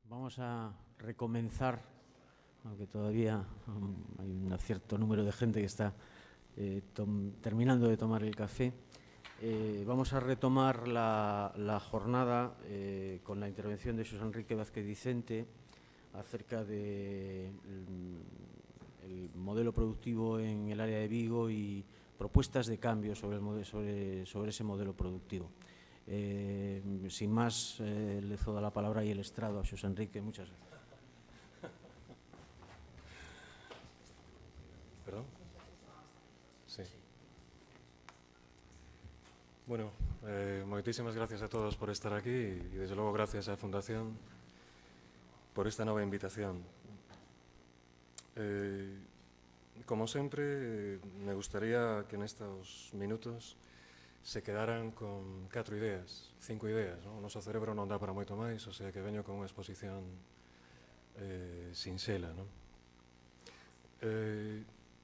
Vamos a recomenzar, aunque todavía hay un cierto número de gente que está terminando de tomar el café. Vamos a retomar la jornada con la intervención de Xosé Enrique Vázquez Vicente acerca del modelo productivo en el área de Vigo y propuestas de cambio sobre ese modelo productivo. Sin más, le cedo la palabra y el estrado a Xosé Enrique. Muchas gracias. ¿Perdón? Sí. Bueno, moitísimas gracias a todos por estar aquí y desde logo gracias á Fundación por esta nova invitación. Como sempre, me gustaría que nestes minutos se quedaran con 4 ideas, 5 ideas. O noso cerebro non dá para moito máis, o sea que veño con unha exposición sinxela.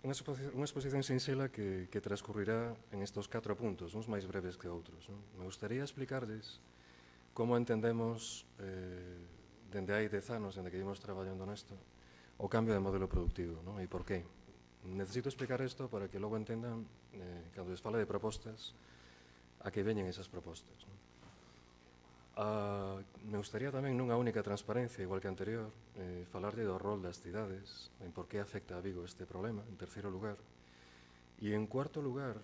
Unha exposición sinxela que transcurrirá en estes 4 puntos, uns máis breves que outros. Me gustaría explicarles como entendemos, dende hai 10 anos, dende que íbamos traballando nesto, o cambio de modelo productivo, e por qué. Necesito explicar isto para que logo entendan, cando les fale de propostas, a que veñen esas propostas. Me gustaría tamén nunha única transparencia, igual que anterior, falarlle do rol das cidades, en por que afecta a Vigo este problema, en terceiro lugar. E en cuarto lugar,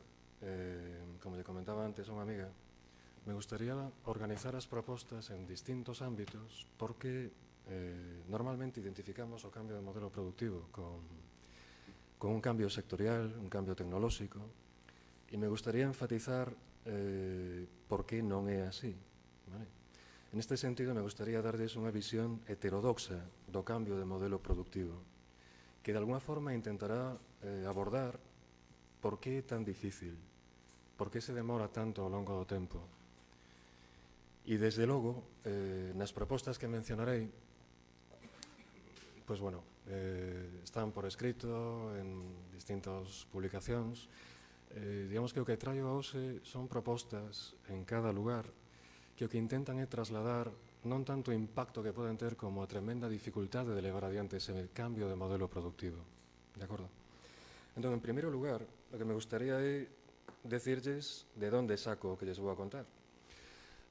como lle comentaba antes a unha amiga, me gustaría organizar as propostas en distintos ámbitos porque normalmente identificamos o cambio de modelo productivo con un cambio sectorial, un cambio tecnolóxico, e me gustaría enfatizar por que non é así. En este sentido, me gustaría darles unha visión heterodoxa do cambio de modelo productivo, que de alguna forma intentará abordar por que é tan difícil, por que se demora tanto ao longo do tempo. E, desde logo, nas propostas que mencionarei, pois, bueno, están por escrito en distintas publicacións. Digamos que o que traio hoxe son propostas en cada lugar que o que intentan é trasladar non tanto o impacto que poden ter como a tremenda dificultade de levar adiante ese cambio de modelo productivo. De acordo? Entón, en primeiro lugar, o que me gustaría é decirlles de onde saco o que lles vou a contar.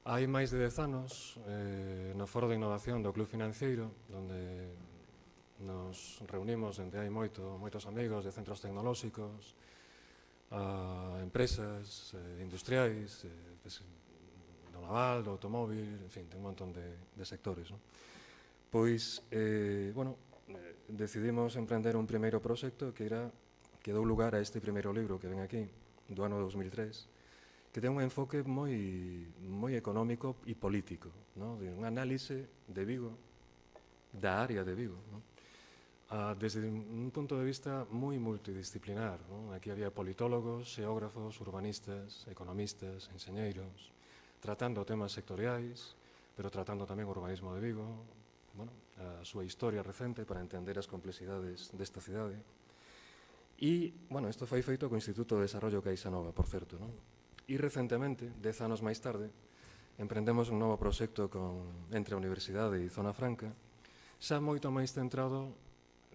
Hai máis de 10 anos, no Foro de Innovación do Club Financiero, onde nos reunimos entre hai moitos amigos de centros tecnolóxicos, a empresas industriais, do naval, do automóvil, en fin, un montón de sectores. Pois, decidimos emprender un primeiro proxecto que dou lugar a este primeiro libro que ven aquí, do ano 2003, que ten un enfoque moi económico e político, un análise de Vigo, da área de Vigo, desde un punto de vista moi multidisciplinar. Aquí había politólogos, xeógrafos, urbanistas, economistas, enxeñeiros, tratando temas sectoriais, pero tratando tamén o urbanismo de Vigo, a súa historia recente para entender as complexidades desta cidade. E, isto foi feito co Instituto de Desarrollo Caixa Nova, por certo. E recentemente, 10 anos máis tarde, emprendemos un novo proxecto entre a Universidade e Zona Franca, xa moito máis centrado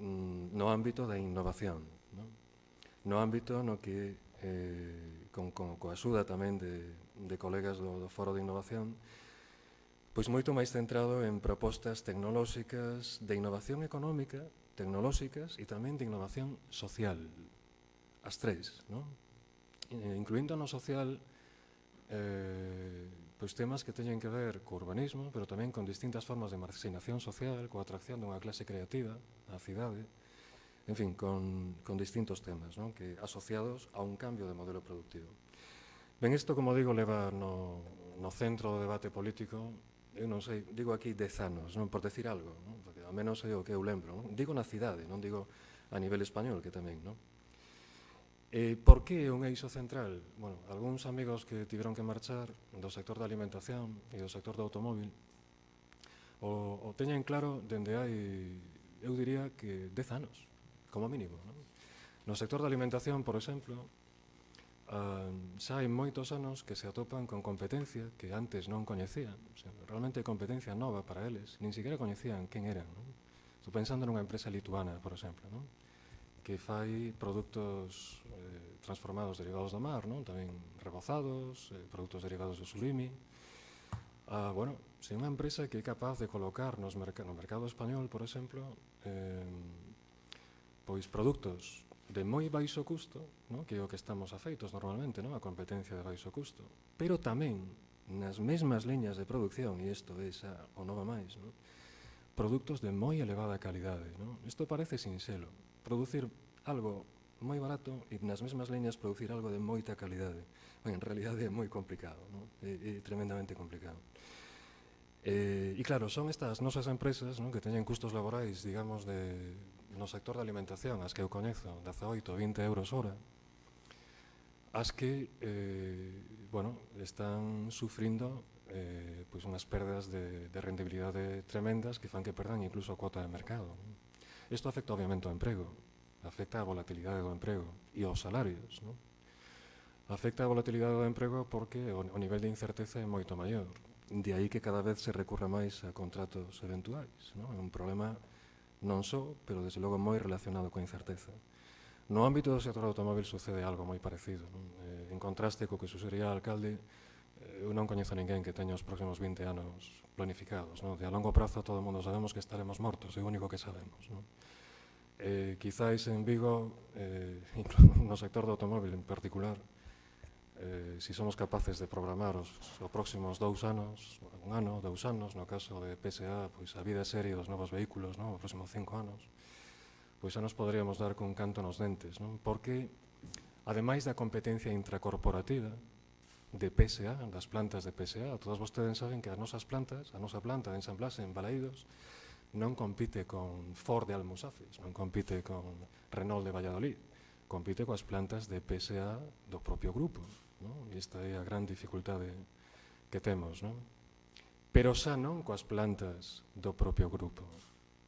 no ámbito da innovación, no ámbito no que, coa axuda tamén de colegas do Foro de Innovación, pois moito máis centrado en propostas tecnolóxicas de innovación económica, tecnolóxicas e tamén de innovación social, as tres, incluindo no social pois temas que teñen que ver co urbanismo, pero tamén con distintas formas de marxinación social, coa atracción dunha clase creativa á cidade, en fin, con distintos temas que asociados a un cambio de modelo productivo. Ben, isto, como digo, leva no centro do debate político, eu non sei, digo aquí 10 anos, por decir algo, porque ao menos é o que eu lembro. Digo na cidade, non digo a nivel español, que tamén, Por que un eixo central? Algúns amigos que tiveron que marchar do sector da alimentación e do sector do automóvil o teñen claro dende hai, eu diría que 10 anos, como mínimo. No sector da alimentación, por exemplo, xa hai moitos anos que se atopan con competencia que antes non coñecían. O sea, realmente competencia nova para eles, nin siquiera coñecían quen eran. Non? Estou pensando nunha empresa lituana, por exemplo, non? Que fai produtos transformados derivados do mar, non? Tamén rebozados, produtos derivados do surimi. Bueno, se unha empresa que é capaz de colocar no mercado español, por exemplo, pois produtos de moi baixo custo, no? Que é o que estamos afeitos normalmente, no? A competencia de baixo custo, pero tamén nas mesmas liñas de producción, e isto é xa o nova máis, no? Produtos de moi elevada calidade. No? Isto parece sinxelo, producir algo moi barato e nas mesmas liñas producir algo de moita calidade. En realidade é moi complicado, no? É tremendamente complicado. E claro, son estas nosas empresas, no? Que teñen custos laborais, digamos, no sector da alimentación, as que eu coñezo, 18, 20 euros hora, as que bueno, están sufrindo pois unhas perdas de rendibilidade tremendas que fan que perdan incluso a cuota de mercado. Isto afecta obviamente ao emprego, afecta a volatilidade do emprego e aos salarios. No? Afecta a volatilidade do emprego porque o nivel de incerteza é moito maior. De aí que cada vez se recurra máis a contratos eventuais. No? É un problema non só, pero desde logo moi relacionado coa incerteza. No ámbito do sector automóvil sucede algo moi parecido. Non? En contraste co que sucedería alcalde, eu non coñezo a ninguén que teña os próximos 20 anos planificados. Non? De a longo prazo todo o mundo sabemos que estaremos mortos, é o único que sabemos. Non? Quizáis en Vigo, no sector do automóvil en particular, si somos capaces de programar os próximos 2 anos, un ano, 2 anos, no caso de PSA, pois a vida serie dos novos vehículos, non? Os próximos 5 anos, pois xa nos poderíamos dar cun canto nos dentes, non? Porque, ademais da competencia intracorporativa de PSA, das plantas de PSA, todos vostedes saben que as nosas plantas, a nosa planta de ensamblaxe en Balaídos, non compite con Ford de Almusafes, non compite con Renault de Valladolid, compite coas plantas de PSA do propio grupo. No? E esta é a gran dificultade que temos. No? Pero xa non coas plantas do propio grupo.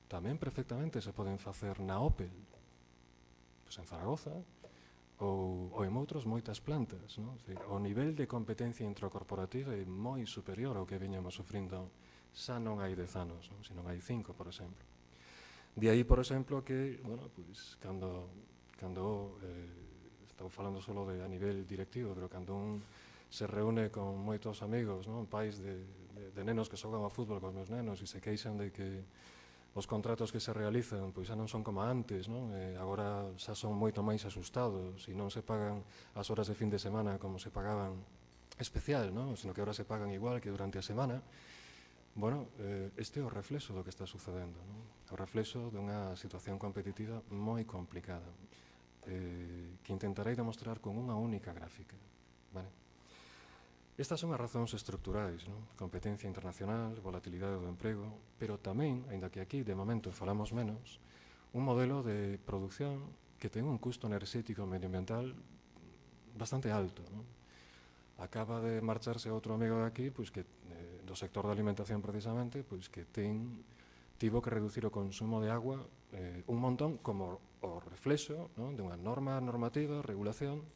Tamén perfectamente se poden facer na Opel, pois en Zaragoza, ou en outros moitas plantas. No? O nivel de competencia intracorporativa é moi superior ao que viñamos sufrindo xa non hai 10 anos, non? Sino hai 5, por exemplo. De aí, por exemplo, que, bueno, pues, cando estou falando solo a nivel directivo, pero cando un se reúne con moitos amigos, non? Pais de nenos que xogan ao fútbol con os meus nenos e se queixan de que os contratos que se realizan pois xa non son como antes, non? Agora xa son moito máis asustados e non se pagan as horas de fin de semana como se pagaban especial, non? Sino que agora se pagan igual que durante a semana. Bueno, este é o reflexo do que está sucedendo, non? O reflexo dunha situación competitiva moi complicada, que intentarei demostrar con unha única gráfica. Vale? Estas son as razóns estructurais, non? Competencia internacional, volatilidade do emprego, pero tamén, aínda que aquí de momento falamos menos, un modelo de producción que ten un custo enerxético medioambiental bastante alto, non? Acaba de marcharse outro amigo de aquí, pois que do sector da alimentación precisamente, pois que tivo que reducir o consumo de agua un montón como o reflexo, non? De unha normativa, regulación,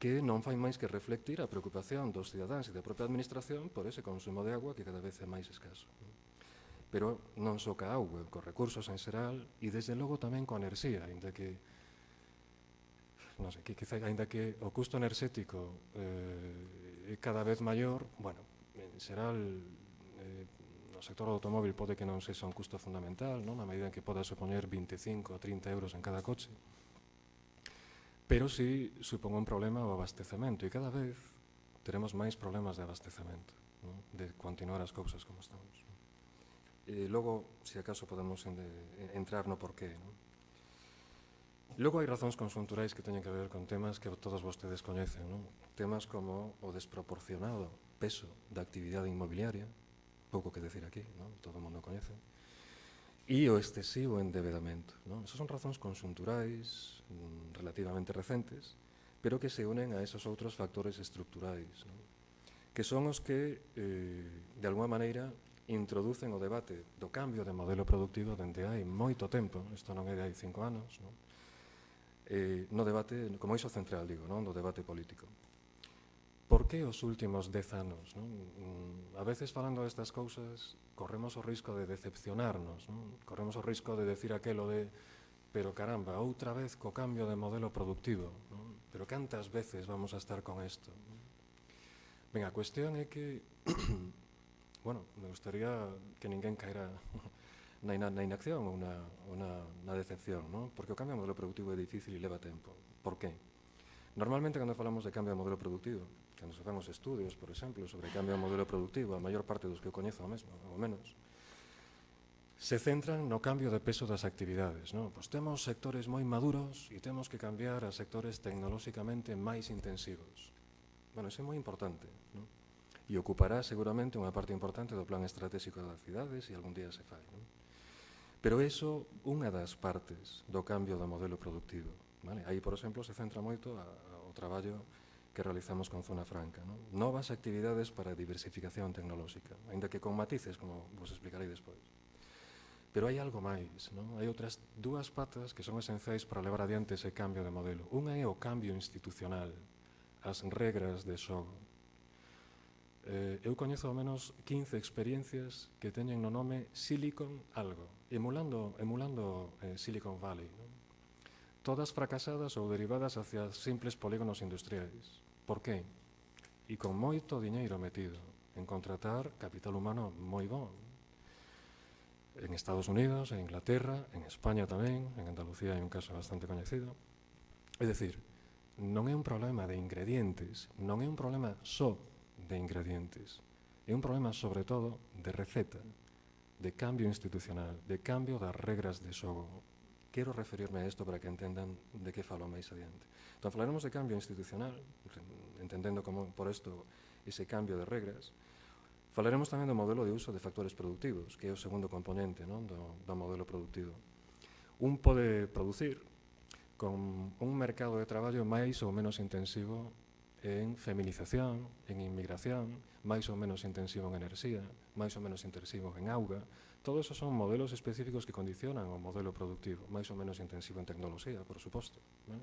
que non fai máis que reflectir a preocupación dos cidadáns e da propia administración por ese consumo de agua que cada vez é máis escaso. Non? Pero non só ca auga, cos recursos en xeral e desde logo tamén coa enerxía, ainda que non sei, ainda que o custo enerxético é cada vez maior, bueno, en xeral no sector do automóvil pode que non sexa un custo fundamental, non? A medida en que poda supoñer 25 ou 30 euros en cada coche, pero si supón un problema o abastecemento e cada vez teremos máis problemas de abastecemento, non? De continuar as cousas como estamos. E logo, se acaso, podemos entrar no porqué, non? Logo hai razóns conxunturais que teñen que ver con temas que todos vostedes coñecen, non? Temas como o desproporcionado peso da actividade inmobiliaria, pouco que decir aquí, non? Todo o mundo coñece, e o excesivo endebedamento, non? Esas son razóns conxunturais relativamente recentes, pero que se unen a esos outros factores estructurais, non? Que son os que, de alguma maneira, introducen o debate do cambio de modelo productivo dende hai moito tempo, isto non é de hai 5 anos, non? No debate, como eixo central, digo, non? Do debate político. por que os últimos 10 anos? Non? A veces falando destas cousas corremos o risco de decepcionarnos, non? Corremos o risco de decir aquelo de pero caramba, outra vez co cambio de modelo productivo, non? Pero cantas veces vamos a estar con isto? Ben, a cuestión é que bueno, me gustaría que ninguén caera na inacción ou na decepción, non? Porque o cambio de modelo productivo é difícil e leva tempo. Por qué? Normalmente, cando falamos de cambio de modelo productivo, cando se fan os estudios, por exemplo, sobre cambio de modelo productivo, a maior parte dos que eu coñezo mesmo, ou menos, se centran no cambio de peso das actividades, non? Pois temos sectores moi maduros e temos que cambiar a sectores tecnolóxicamente máis intensivos. Bueno, iso é moi importante, non? E ocupará seguramente unha parte importante do plan estratégico das cidades e algún día se fai, non? Pero iso, unha das partes do cambio do modelo productivo, vale? Aí, por exemplo, se centra moito o traballo que realizamos con Zona Franca, non? Novas actividades para a diversificación tecnolóxica, aínda que con matices, como vos explicarei despois. Pero hai algo máis, non? Hai outras dúas patas que son esenciais para levar adiante ese cambio de modelo. Unha é o cambio institucional, as regras de xogo. Eu coñezo ao menos 15 experiencias que teñen no nome Silicon algo, emulando Silicon Valley, non? Todas fracasadas ou derivadas hacia simples polígonos industriais. Por qué? E con moito diñeiro metido en contratar capital humano moi bon. En Estados Unidos, en Inglaterra, en España tamén, en Andalucía hai un caso bastante coñecido. É dicir, non é un problema de ingredientes, non é un problema só de ingredientes, é un problema sobre todo de receta, de cambio institucional, de cambio das regras de xogo. Quero referirme a isto para que entendan de que falo máis adiante. Entón, falaremos de cambio institucional, entendendo como por isto ese cambio de regras. Falaremos tamén do modelo de uso de factores productivos, que é o segundo componente, non? do modelo productivo. Un pode producir con un mercado de traballo máis ou menos intensivo en feminización, en inmigración, máis ou menos intensivo en enerxía, máis ou menos intensivo en auga. Todos esos son modelos específicos que condicionan o modelo productivo, máis ou menos intensivo en tecnoloxía, por suposto, ¿no?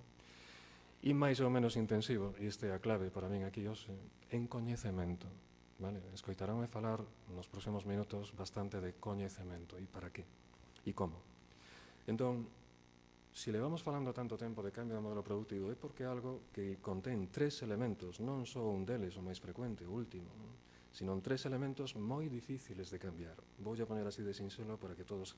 E máis ou menos intensivo, e esta é a clave para min aquí hoxe, en coñecemento, vale? Escoitaránme falar nos próximos minutos bastante de coñecemento, e para qué, e como. Entón, se levamos falando tanto tempo de cambio de modelo productivo é porque é algo que contén tres elementos, non só un deles o máis frecuente, o último, non? Sino tres elementos moi difíciles de cambiar. Vou a poner así de sinxelo para que todos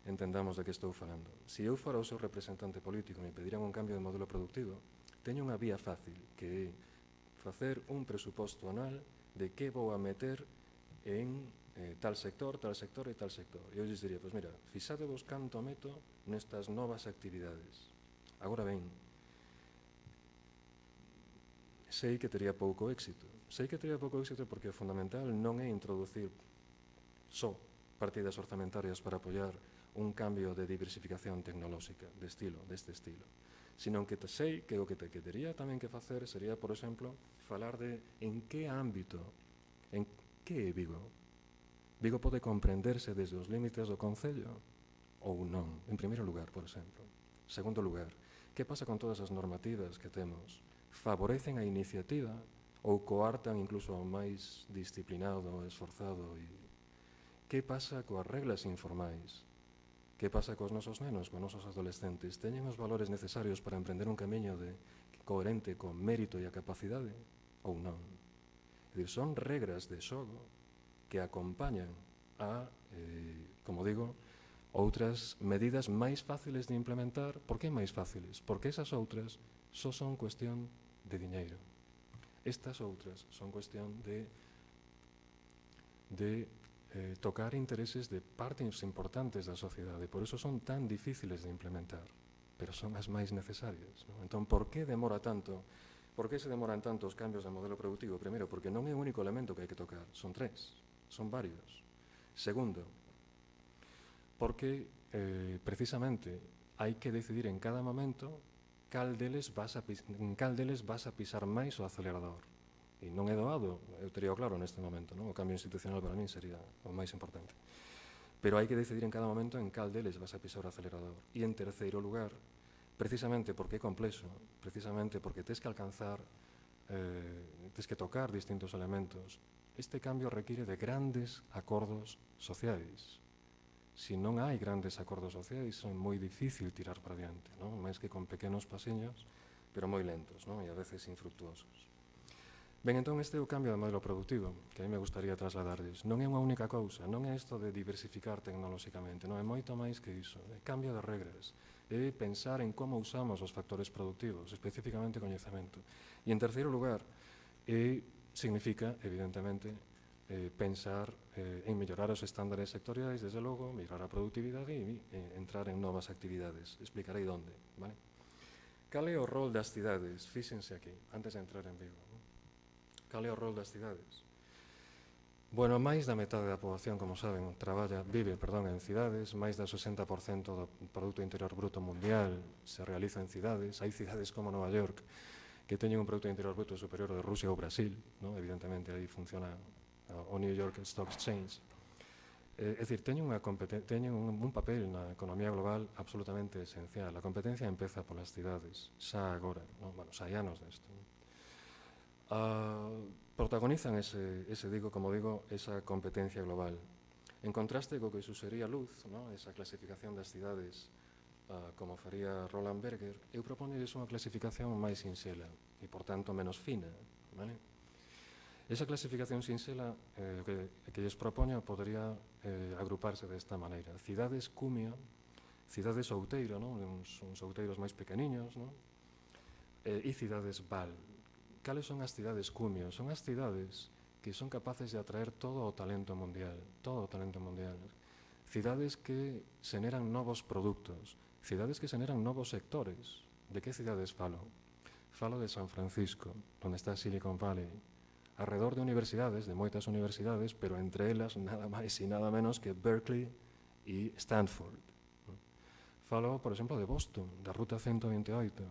entendamos de que estou falando. Se eu fora o seu representante político e me pedirán un cambio de modelo productivo, teño unha vía fácil, que é facer un presuposto anual de que vou a meter en tal sector e tal sector. E eu lles diría, pois mira, fixadevos canto meto nestas novas actividades. Agora ben, sei que tería pouco éxito. Sei que tería pouco éxito porque o fundamental non é introducir só partidas orzamentarias para apoiar un cambio de diversificación tecnolóxica deste estilo, sino que sei que o que tería tamén que facer sería, por exemplo, falar de en que ámbito, en que é Vigo. Vigo pode comprenderse desde os límites do concello ou non, en primeiro lugar, por exemplo. Segundo lugar, que pasa con todas as normativas que temos? Favorecen a iniciativa ou coartan incluso ao máis disciplinado, esforzado? E que pasa coas reglas informais? Que pasa cos nosos nenos, cos nosos adolescentes? Teñen os valores necesarios para emprender un camiño coherente con mérito e a capacidade ou non? É dicir, son regras de xogo que acompañan a, como digo, outras medidas máis fáciles de implementar. Por que máis fáciles? Porque esas outras só son cuestión de diñeiro. Estas outras son cuestión de tocar intereses de partes importantes da sociedade. Por iso son tan difíciles de implementar, pero son as máis necesarias, non? Entón, por que demora tanto? Por que se demoran tanto os cambios de modelo productivo? Primeiro, porque non é o único elemento que hai que tocar, son tres, son varios. Segundo, porque precisamente hai que decidir en cada momento en cal deles vas a pisar máis o acelerador. E non é doado, eu teria claro neste momento, non? O cambio institucional para min sería o máis importante. Pero hai que decidir en cada momento en cal deles vas a pisar o acelerador. E en terceiro lugar, precisamente porque é complexo, precisamente porque tens que alcanzar tes que tocar distintos elementos. Este cambio require de grandes acordos sociais. Se non hai grandes acordos sociais, é moi difícil tirar para diante, non? Máis que con pequenos pasiños, pero moi lentos, non? E a veces infructuosos. Ben, entón este é o cambio de modelo productivo que a mí me gustaría trasladarles. Non é unha única cousa, non é isto de diversificar tecnolóxicamente, non é moito máis que iso. É cambio de regras, é pensar en como usamos os factores productivos, especificamente coñecemento. E en terceiro lugar, significa, evidentemente, pensar en mellorar os estándares sectoriais, desde logo, mellorar a productividade e entrar en novas actividades. Explicarei onde, vale? Cal é o rol das cidades? Fíxense aquí, antes de entrar en Vigo. Cal é o rol das cidades? Bueno, máis da metade da poboación, como saben, vive en cidades, máis do 60% do Produto Interior Bruto Mundial se realiza en cidades. Hai cidades como Nova York que teñen un Produto Interior Bruto superior ao de Rusia ou Brasil, ¿no? Evidentemente, aí funciona o New York Stock Exchange. É dicir, teñen un papel na economía global absolutamente esencial. A competencia empeza polas cidades, xa agora, ¿no? Bueno, xa hai anos desto, ¿no? Protagonizan esa competencia global. En contraste co que susería Luz, ¿no? Esa clasificación das cidades como faría Roland Berger, eu proponelles unha clasificación máis sinxela e, por tanto, menos fina, vale? Esa clasificación sinxela que lles propoño podría agruparse desta maneira. Cidades cumio, cidades outeiro, ¿no? Uns outeiros máis pequeniños, ¿no? E cidades val. Cales son as cidades cumio? Son as cidades que son capaces de atraer todo o talento mundial, Cidades que xeneran novos produtos, cidades que xeneran novos sectores. De que cidades falo? Falo de San Francisco, onde está Silicon Valley, arredor de universidades, de moitas universidades, pero entre elas nada máis e nada menos que Berkeley e Stanford. Falo, por exemplo, de Boston, da Ruta 128,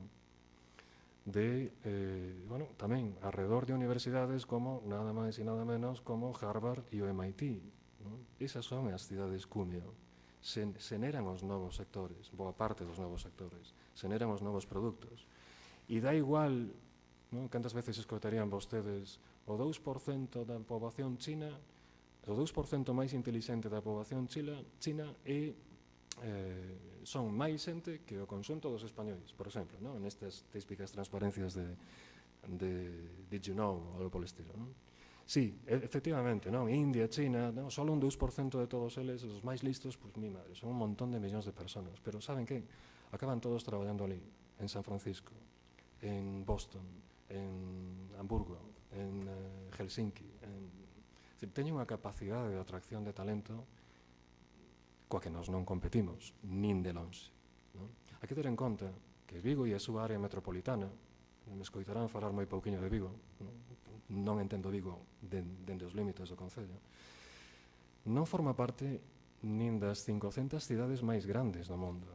tamén arredor de universidades como nada máis e nada menos como Harvard e o MIT, ¿no? Esas son as cidades cumio. Xeneran os novos sectores, boa parte dos novos sectores, xeneran os novos produtos. E dá igual, ¿no? Cantas veces escoitarían vostedes o 2% da poboación china, o 2% máis intelixente da poboación china son máis xente que o conxunto dos españois, por exemplo, ¿no? En estas típicas transparencias de Did you know, ou algo polo estilo, ¿no? Sí, efectivamente, ¿no? India, China, ¿no? Solo un 2% de todos eles, os máis listos, pues mi madre, son un montón de millóns de personas, pero saben que acaban todos traballando ali, en San Francisco, en Boston, en Hamburgo, en Helsinki. Teñen unha capacidade de atracción de talento coa que nós non competimos, nin de lonxe, non? Hai que ter en conta que Vigo e a súa área metropolitana, me escoitarán falar moi pouquiño de Vigo, non entendo Vigo dende os límites do concello, non forma parte nin das 500 cidades máis grandes do mundo.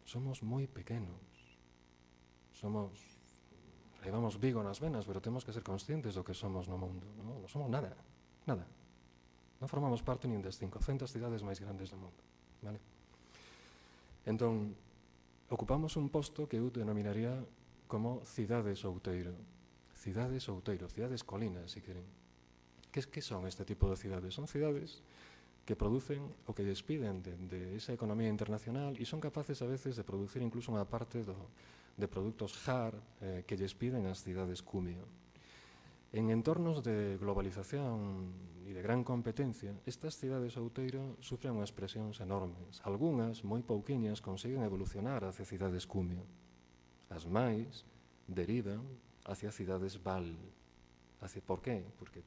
Somos moi pequenos. Levamos Vigo nas venas, pero temos que ser conscientes do que somos no mundo, non somos nada. Non formamos parte nin das 500 cidades máis grandes do mundo, vale? Entón, ocupamos un posto que eu denominaría como cidades outeiro, cidades colinas, se queren. Que son este tipo de cidades? Son cidades que producen o que despiden de esa economía internacional e son capaces a veces de producir incluso unha parte de produtos hard que despiden as cidades cumio. En entornos de globalización e de gran competencia, estas cidades outeiro sufren unhas presións enormes. Algunhas, moi pouquiñas, consiguen evolucionar hacia cidades cumio. As máis derivan hacia cidades val. Por qué? Porque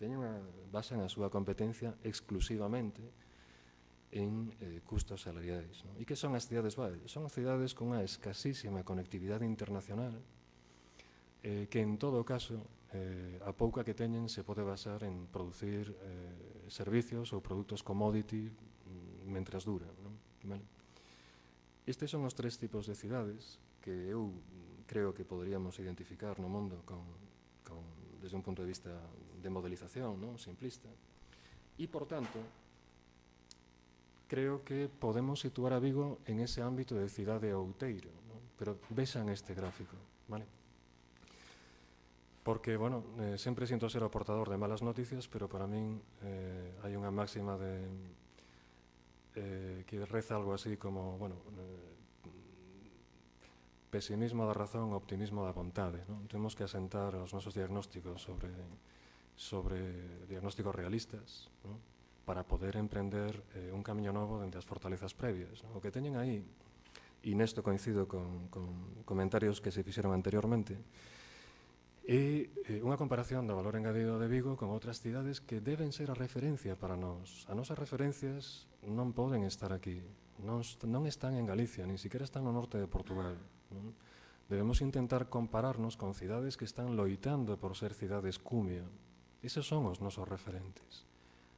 basan a súa competencia exclusivamente en custos salariais, ¿no? E que son as cidades val? Son cidades con unha escasísima conectividade internacional que en todo caso a pouca que teñen se pode basar en producir servicios ou produtos commodity mentras dura, non? Vale? Estes son os tres tipos de cidades que eu creo que poderíamos identificar no mundo desde un punto de vista de modelización, ¿no? Simplista. E, por tanto, creo que podemos situar a Vigo en ese ámbito de cidade outeiro, ¿no? Pero vexan este gráfico, vale? Porque, bueno, sempre sinto ser o portador de malas noticias, pero para min hai unha máxima que reza algo así como, bueno, pesimismo da razón, optimismo da vontade, non? Temos que asentar os nosos diagnósticos sobre diagnósticos realistas, non? Para poder emprender un camiño novo dende as fortalezas previas, non? O que teñen aí, e nesto coincido con comentarios que se fixeron anteriormente, é unha comparación do valor engadido de Vigo con outras cidades que deben ser a referencia para nós. As nosas referencias non poden estar aquí, non están en Galicia, nin siquiera están no norte de Portugal, non? Debemos intentar compararnos con cidades que están loitando por ser cidades cumio. Eses son os nosos referentes.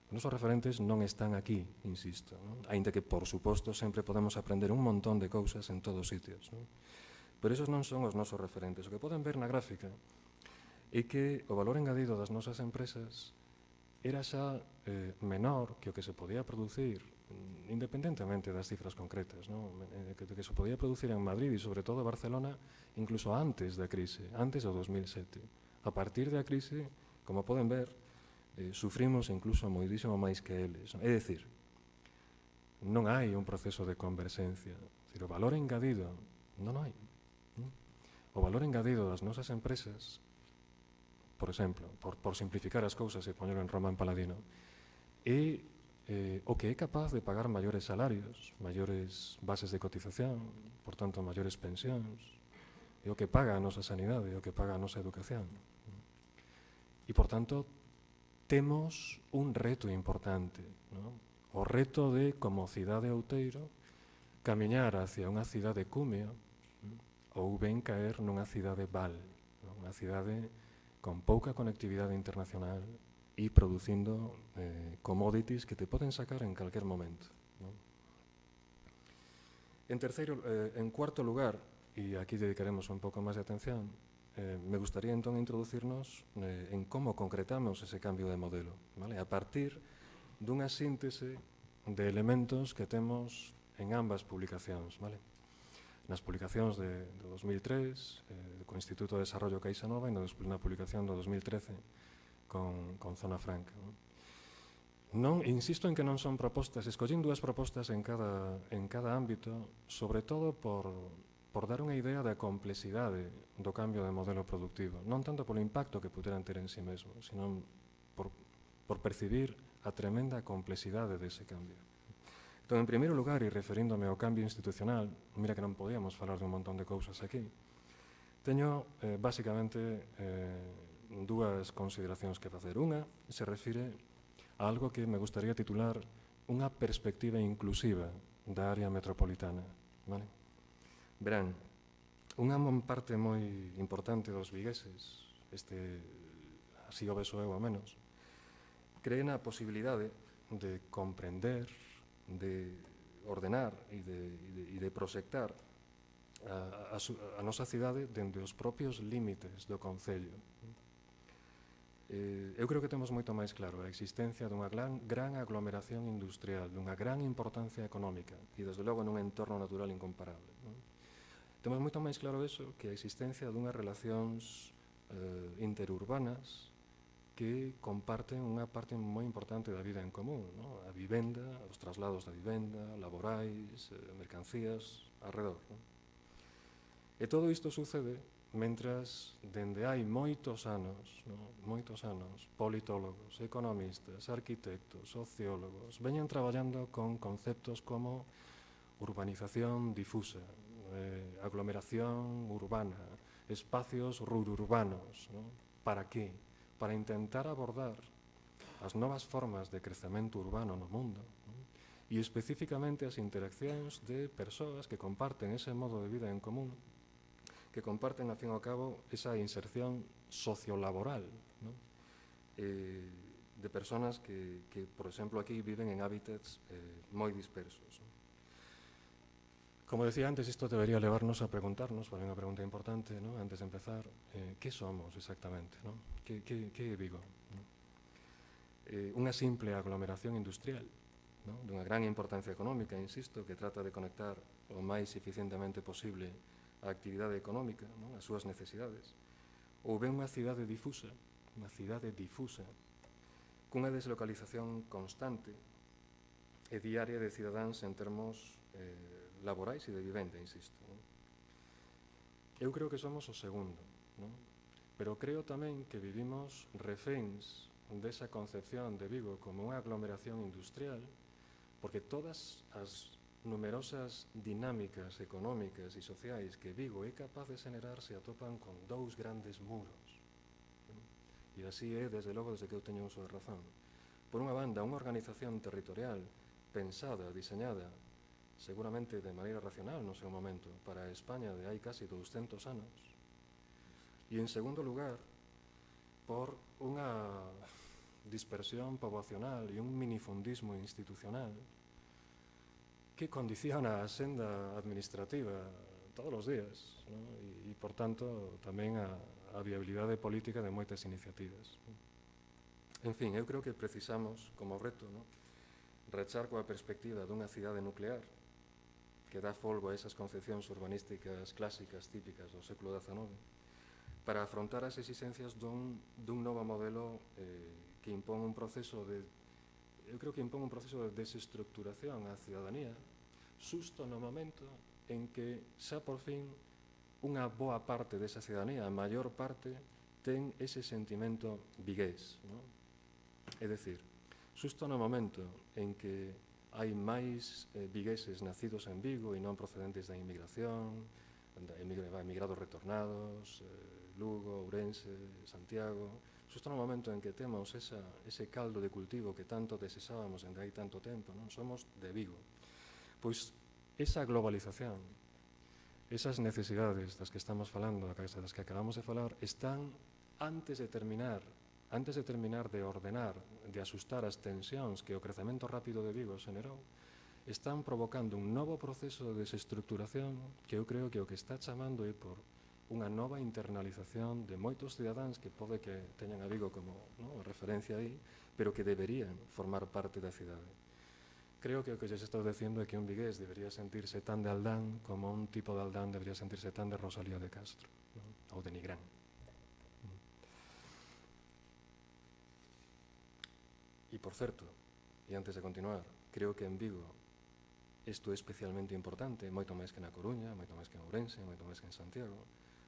Os nosos referentes non están aquí, insisto, non? Aínda que, por suposto, sempre podemos aprender un montón de cousas en todos sitios, non? Pero esos non son os nosos referentes. O que poden ver na gráfica é que o valor engadido das nosas empresas era xa menor que o que se podía producir, independentemente das cifras concretas, non? Que se podía producir en Madrid e sobre todo Barcelona incluso antes da crise, antes do 2007. A partir da crise, como poden ver, sufrimos incluso moitísimo máis que eles. É dicir, non hai un proceso de converxencia. O valor engadido non hai. O valor engadido das nosas empresas, por exemplo, por simplificar as cousas e poñelo en Roma en Paladino, é o que é capaz de pagar maiores salarios, maiores bases de cotización, por tanto, maiores pensións, é o que paga a nosa sanidade, é o que paga a nosa educación. E, por tanto, temos un reto importante, non? O reto de, como cidade outeiro, camiñar hacia unha cidade cumio ou ben caer nunha cidade val, unha cidade con pouca conectividade internacional e producindo commodities que te poden sacar en calquer momento, non? En cuarto lugar, e aquí dedicaremos un pouco máis de atención, me gustaría entón introducirnos en como concretamos ese cambio de modelo, vale? A partir dunha síntese de elementos que temos en ambas publicacións, vale? Nas publicacións de 2003, co Instituto de Desarrollo Caixa Nova, e na publicación do 2013 con Zona Franca. Non, insisto en que non son propostas, escollín dúas propostas en cada ámbito, sobre todo por dar unha idea da complexidade do cambio de modelo productivo, non tanto polo impacto que puderan ter en sí mesmo, sino por percibir a tremenda complexidade dese cambio. Entón, en primeiro lugar, e referíndome ao cambio institucional, mira que non podíamos falar de un montón de cousas aquí, teño, basicamente, dúas consideracións que facer. Unha se refire a algo que me gustaría titular unha perspectiva inclusiva da área metropolitana, vale? Verán, unha parte moi importante dos vigueses, así o beso eu ao menos, creen a posibilidade de comprender, de ordenar e de proxectar a nosa cidade dende os propios límites do concello. Eu creo que temos moito máis claro a existencia dunha gran aglomeración industrial, dunha gran importancia económica e, desde logo, nun entorno natural incomparable, non? Temos moito máis claro eso que a existencia dunhas relacións interurbanas que comparten unha parte moi importante da vida en común, non? A vivenda, os traslados da vivenda, laborais, mercancías, alrededor, non? E todo isto sucede mentras, dende hai moitos anos, politólogos, economistas, arquitectos, sociólogos, veñen traballando con conceptos como urbanización difusa, aglomeración urbana, espacios rururbanos, non? Para que? Para intentar abordar as novas formas de crecemento urbano no mundo, non? E especificamente as interaccións de persoas que comparten ese modo de vida en común, que comparten, ao fin e ao cabo, esa inserción sociolaboral, non? De personas que, por exemplo, aquí viven en hábitats moi dispersos, non? Como decía antes, isto debería levarnos a preguntarnos, para unha pregunta importante, ¿no? Antes de empezar, que somos exactamente, ¿no? Que é Vigo? ¿No? Unha simple aglomeración industrial, ¿no? Dunha gran importancia económica, insisto, que trata de conectar o máis eficientemente posible a actividade económica, ¿no? As súas necesidades. ou ben unha cidade difusa, cunha deslocalización constante e diaria de cidadáns en termos laborais e de vivenda, insisto. Non? Eu creo que somos o segundo, non? Pero creo tamén que vivimos reféns desa concepción de Vigo como unha aglomeración industrial, porque todas as numerosas dinámicas económicas e sociais que Vigo é capaz de generar se atopan con dous grandes muros. E así é, desde logo, desde que eu teño uso de razón. Por unha banda, unha organización territorial pensada, diseñada, seguramente de maneira racional no seu momento, para a España de hai casi 200 anos. E, en segundo lugar, por unha dispersión poboacional e un minifundismo institucional que condiciona a senda administrativa todos os días, ¿no? E, por tanto, tamén a viabilidade política de moitas iniciativas. En fin, eu creo que precisamos, como reto, ¿no?, rachar coa perspectiva dunha cidade nuclear que dá folgo a esas concepcións urbanísticas clásicas típicas do século XIX para afrontar as exigencias dun novo modelo que impón un proceso de desestructuración á cidadanía xusto no momento en que xa por fin unha boa parte desa cidadanía, a maior parte, ten ese sentimento vigués, ¿no? É dicir, xusto no momento en que hai máis vigueses nacidos en Vigo e non procedentes da inmigración, emigrados retornados, Lugo, Ourense, Santiago, xusto no momento en que temos ese caldo de cultivo que tanto desesábamos dende hai tanto tempo, non? Somos de Vigo. Pois esa globalización, esas necesidades das que estamos falando, das que acabamos de falar, están antes de terminar de ordenar, de asustar as tensións que o crecemento rápido de Vigo xenerou, están provocando un novo proceso de desestructuración que eu creo que o que está chamando é por unha nova internalización de moitos cidadáns que pode que teñan a Vigo como, ¿no?, referencia aí, pero que deberían formar parte da cidade. Creo que o que lles estou dicindo é que un vigués debería sentirse tan de Aldán como un tipo de Aldán debería sentirse tan de Rosalía de Castro, ¿no?, ou de Nigrán. E, por certo, e antes de continuar, creo que en Vigo isto é especialmente importante, moito máis que na Coruña, moito máis que en Ourense, moito máis que en Santiago,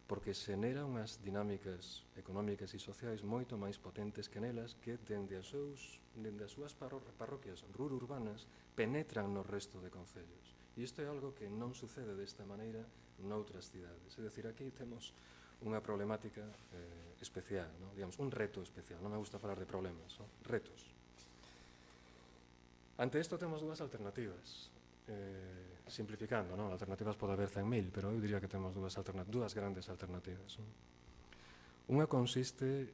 porque xenera unhas dinámicas económicas e sociais moito máis potentes que nelas que dende as súas parroquias rururbanas penetran no resto de concellos. E isto é algo que non sucede desta maneira noutras cidades. É dicir, aquí temos unha problemática especial, ¿no?, digamos, un reto especial. Non me gusta falar de problemas, ¿no?, retos. Ante isto temos dúas alternativas. Simplificando, ¿no?, alternativas pode haber 100.000, pero eu diría que temos dúas grandes alternativas, ¿no? Unha consiste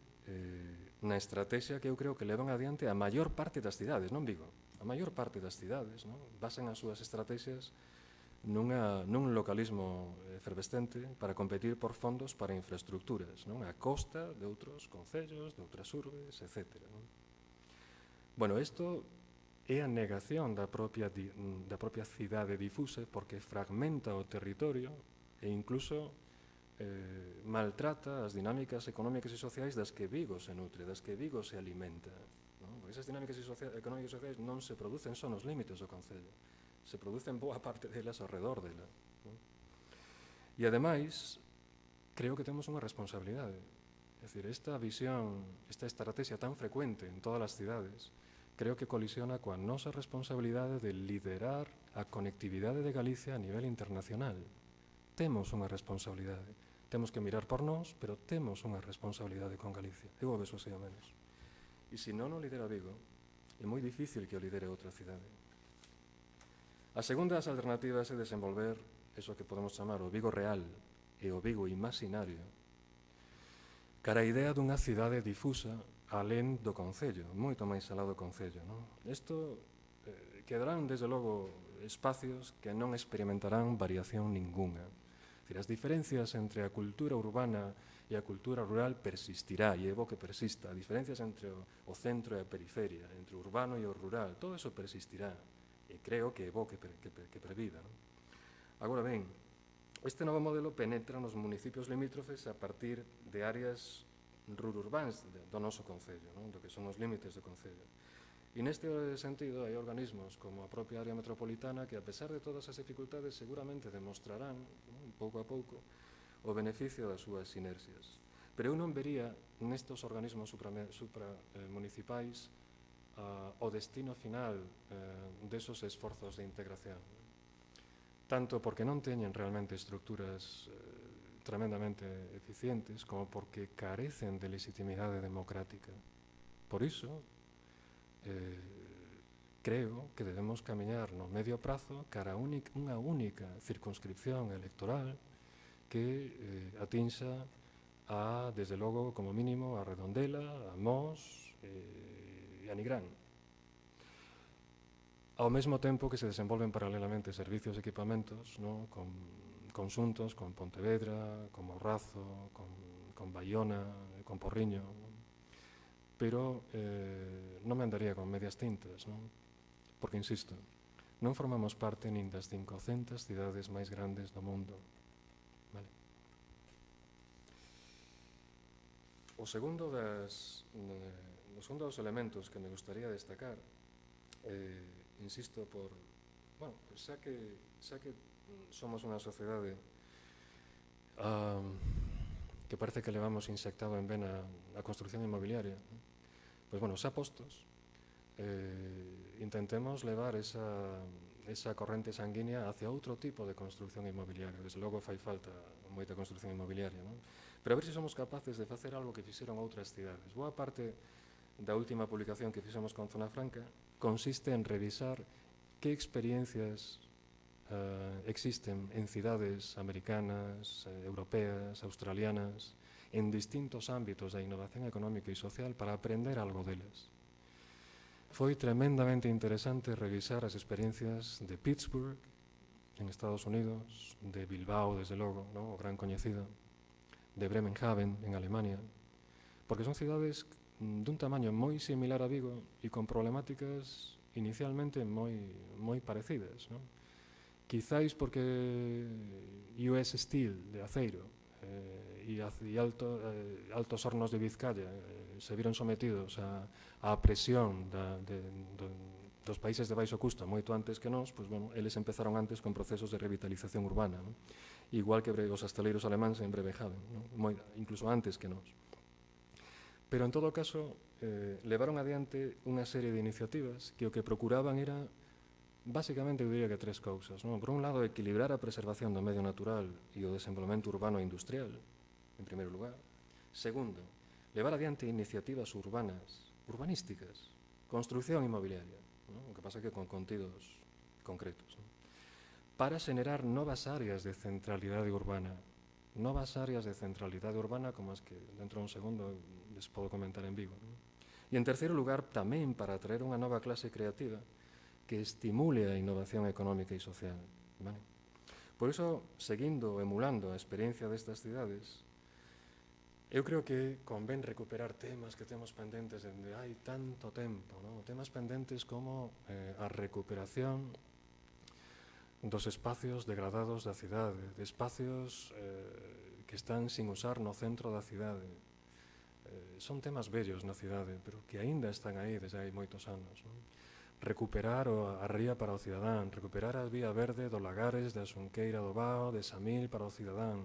na estrategia que eu creo que levan adiante a maior parte das cidades, non Vigo, a maior parte das cidades, ¿no?, basan as súas estrategias nun localismo efervescente para competir por fondos para infraestructuras, non?, a costa de outros concellos, de outras urbes, etc. ¿No? Bueno, isto é a negación da propia cidade difusa porque fragmenta o territorio e incluso maltrata as dinámicas económicas e sociais das que Vigo se nutre, das que Vigo se alimenta, ¿no? Porque esas dinámicas económicas e sociais non se producen só nos límites do concello, se producen boa parte delas ao redor dela, ¿no? E ademais, creo que temos unha responsabilidade. É dicir, esta visión, esta estrategia tan frecuente en todas as cidades, creo que colisiona coa nosa responsabilidade de liderar a conectividade de Galicia a nivel internacional. Temos unha responsabilidade. Temos que mirar por nós, pero temos unha responsabilidade con Galicia. Eu o beso así ao menos. E se non o lidera Vigo, é moi difícil que o lidere outra cidade. A segunda das alternativas é desenvolver eso que podemos chamar o Vigo real e o Vigo imaginario cara a idea dunha cidade difusa alén do concello, moito máis alá do concello, non? Isto quedarán, desde logo, espacios que non experimentarán variación ninguna. As diferencias entre a cultura urbana e a cultura rural persistirá, e é bo que persista. As diferencias entre o centro e a periferia, entre o urbano e o rural, todo eso persistirá. E creo que é bo que previva, non? Agora ben, Este novo modelo penetra nos municipios limítrofes a partir de áreas rururbáns do noso concello, non? Do que son os límites do concello. E neste sentido hai organismos como a propia área metropolitana que, a pesar de todas as dificultades, seguramente demostrarán, non, pouco a pouco, o beneficio das súas sinerxias. Pero eu non vería nestes organismos supramunicipais o destino final desos esforzos de integración. Tanto porque non teñen realmente estructuras tremendamente eficientes, como porque carecen de legitimidade democrática. Por iso, creo que debemos camiñar no medio prazo cara a unha única circunscripción electoral que atinxa a, desde logo, como mínimo, a Redondela, a Mos e a Nigrán. Ao mesmo tempo que se desenvolven paralelamente servicios e equipamentos, no? Con conxuntos con Pontevedra, con Morrazo, con Baiona, con Porriño, no? Pero non me andaría con medias tintas, non? Porque, insisto, non formamos parte nin das 500 cidades máis grandes do mundo. Vale. O segundo dos elementos que me gustaría destacar, insisto, bueno, xa que somos unha sociedade que parece que levamos insectado en vena a construcción inmobiliaria, pois, bueno, xa postos, intentemos levar esa corrente sanguínea hacia outro tipo de construcción inmobiliaria. Desde logo fai falta moita construcción inmobiliaria, non? Pero a ver se somos capaces de facer algo que fixeron outras cidades. Boa parte da última publicación que fixemos con Zona Franca consiste en revisar que experiencias existen en cidades americanas, europeas, australianas, en distintos ámbitos da innovación económica e social para aprender algo deles. Foi tremendamente interesante revisar as experiencias de Pittsburgh, en Estados Unidos, de Bilbao, desde logo, ¿no? O gran coñecido, de Bremenhaven, en Alemania, porque son cidades dun tamaño moi similar a Vigo e con problemáticas inicialmente moi parecidas, ¿no? Quizáis porque US Steel, de aceiro, e altos hornos de Vizcaya se viron sometidos á presión dos países de baixo custo moito antes que nós, pois, bueno, eles empezaron antes con procesos de revitalización urbana, ¿no? Igual que os astaleiros alemáns en Bremenhaven, ¿no? Incluso antes que nós. Pero, en todo caso, levaron adiante unha serie de iniciativas que o que procuraban era, básicamente, eu diría que tres cousas, non? Por un lado, equilibrar a preservación do medio natural e o desenvolvemento urbano e industrial, en primeiro lugar. Segundo, levar adiante iniciativas urbanísticas, construcción inmobiliaria, non? O que pasa que con contidos concretos, non? Para xenerar novas áreas de centralidade urbana, como as que dentro de un segundo les podo comentar en Vigo, non? E, en terceiro lugar, tamén para atraer unha nova clase creativa que estimule a innovación económica e social, vale? Por iso, seguindo, emulando a experiencia destas cidades, eu creo que convén recuperar temas que temos pendentes dende hai tanto tempo, non? Temas pendentes como a recuperación dos espacios degradados da cidade, de espacios que están sin usar no centro da cidade. Son temas vellos na cidade, pero que aínda están aí desde hai moitos anos, non? Recuperar a ría para o cidadán, recuperar a vía verde do Lagares, da Xunqueira do Bao, de Samil para o cidadán,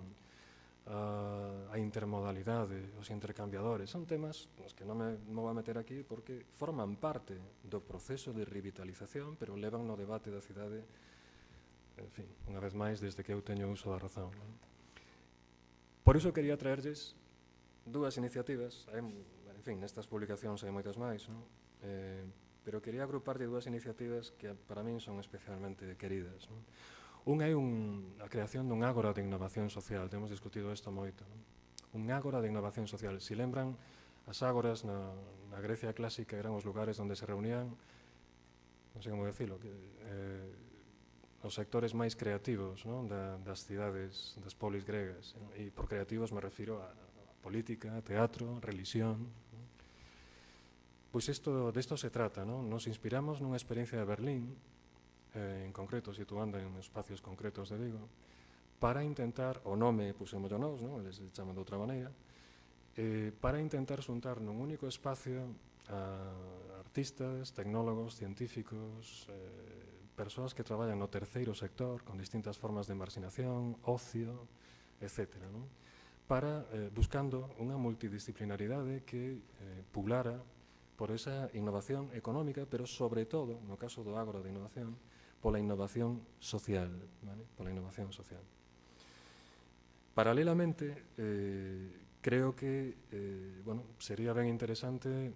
a intermodalidade, os intercambiadores. Son temas nos que non me vou a meter aquí porque forman parte do proceso de revitalización, pero levan no debate da cidade, en fin, unha vez máis, desde que eu teño uso da razón, non? Por iso quería traerlles dúas iniciativas, en fin, nestas publicacións hai moitas máis, non? Pero quería agrupar de dúas iniciativas que para min son especialmente queridas, non? Unha é a creación dun ágora de innovación social, temos discutido isto moito, non? Un ágora de innovación social. Si lembran, as ágoras na Grecia clásica eran os lugares onde se reunían, non sei como decirlo, os sectores máis creativos, non? Das cidades, das polis gregas, non? E por creativos me refiro a política, teatro, religión. Pois desto se trata, non? Nos inspiramos nunha experiencia de Berlín, en concreto situando en espacios concretos de Vigo, para intentar, o nome pusemos nós, non? Eles chaman de outra maneira, para intentar xuntar nun único espacio a artistas, tecnólogos, científicos, persoas que traballan no terceiro sector con distintas formas de marxinación, ocio, etc. Non? Para, buscando unha multidisciplinaridade que pulara por esa innovación económica, pero sobre todo, no caso do agro de innovación, pola innovación social. ¿Vale? Pola innovación social. Paralelamente, creo que bueno, sería ben interesante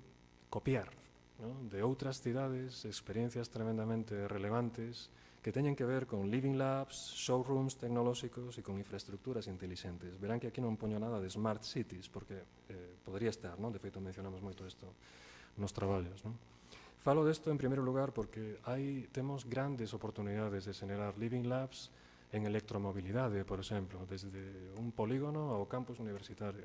copiar, ¿no? De outras cidades experiencias tremendamente relevantes que teñen que ver con living labs, showrooms tecnolóxicos e con infraestructuras inteligentes. Verán que aquí non poño nada de smart cities, porque podría estar, ¿no? De feito, mencionamos moito isto nos traballos, ¿no? Falo desto en primeiro lugar porque temos grandes oportunidades de xenerar living labs en electromobilidade, por exemplo, desde un polígono ao campus universitario.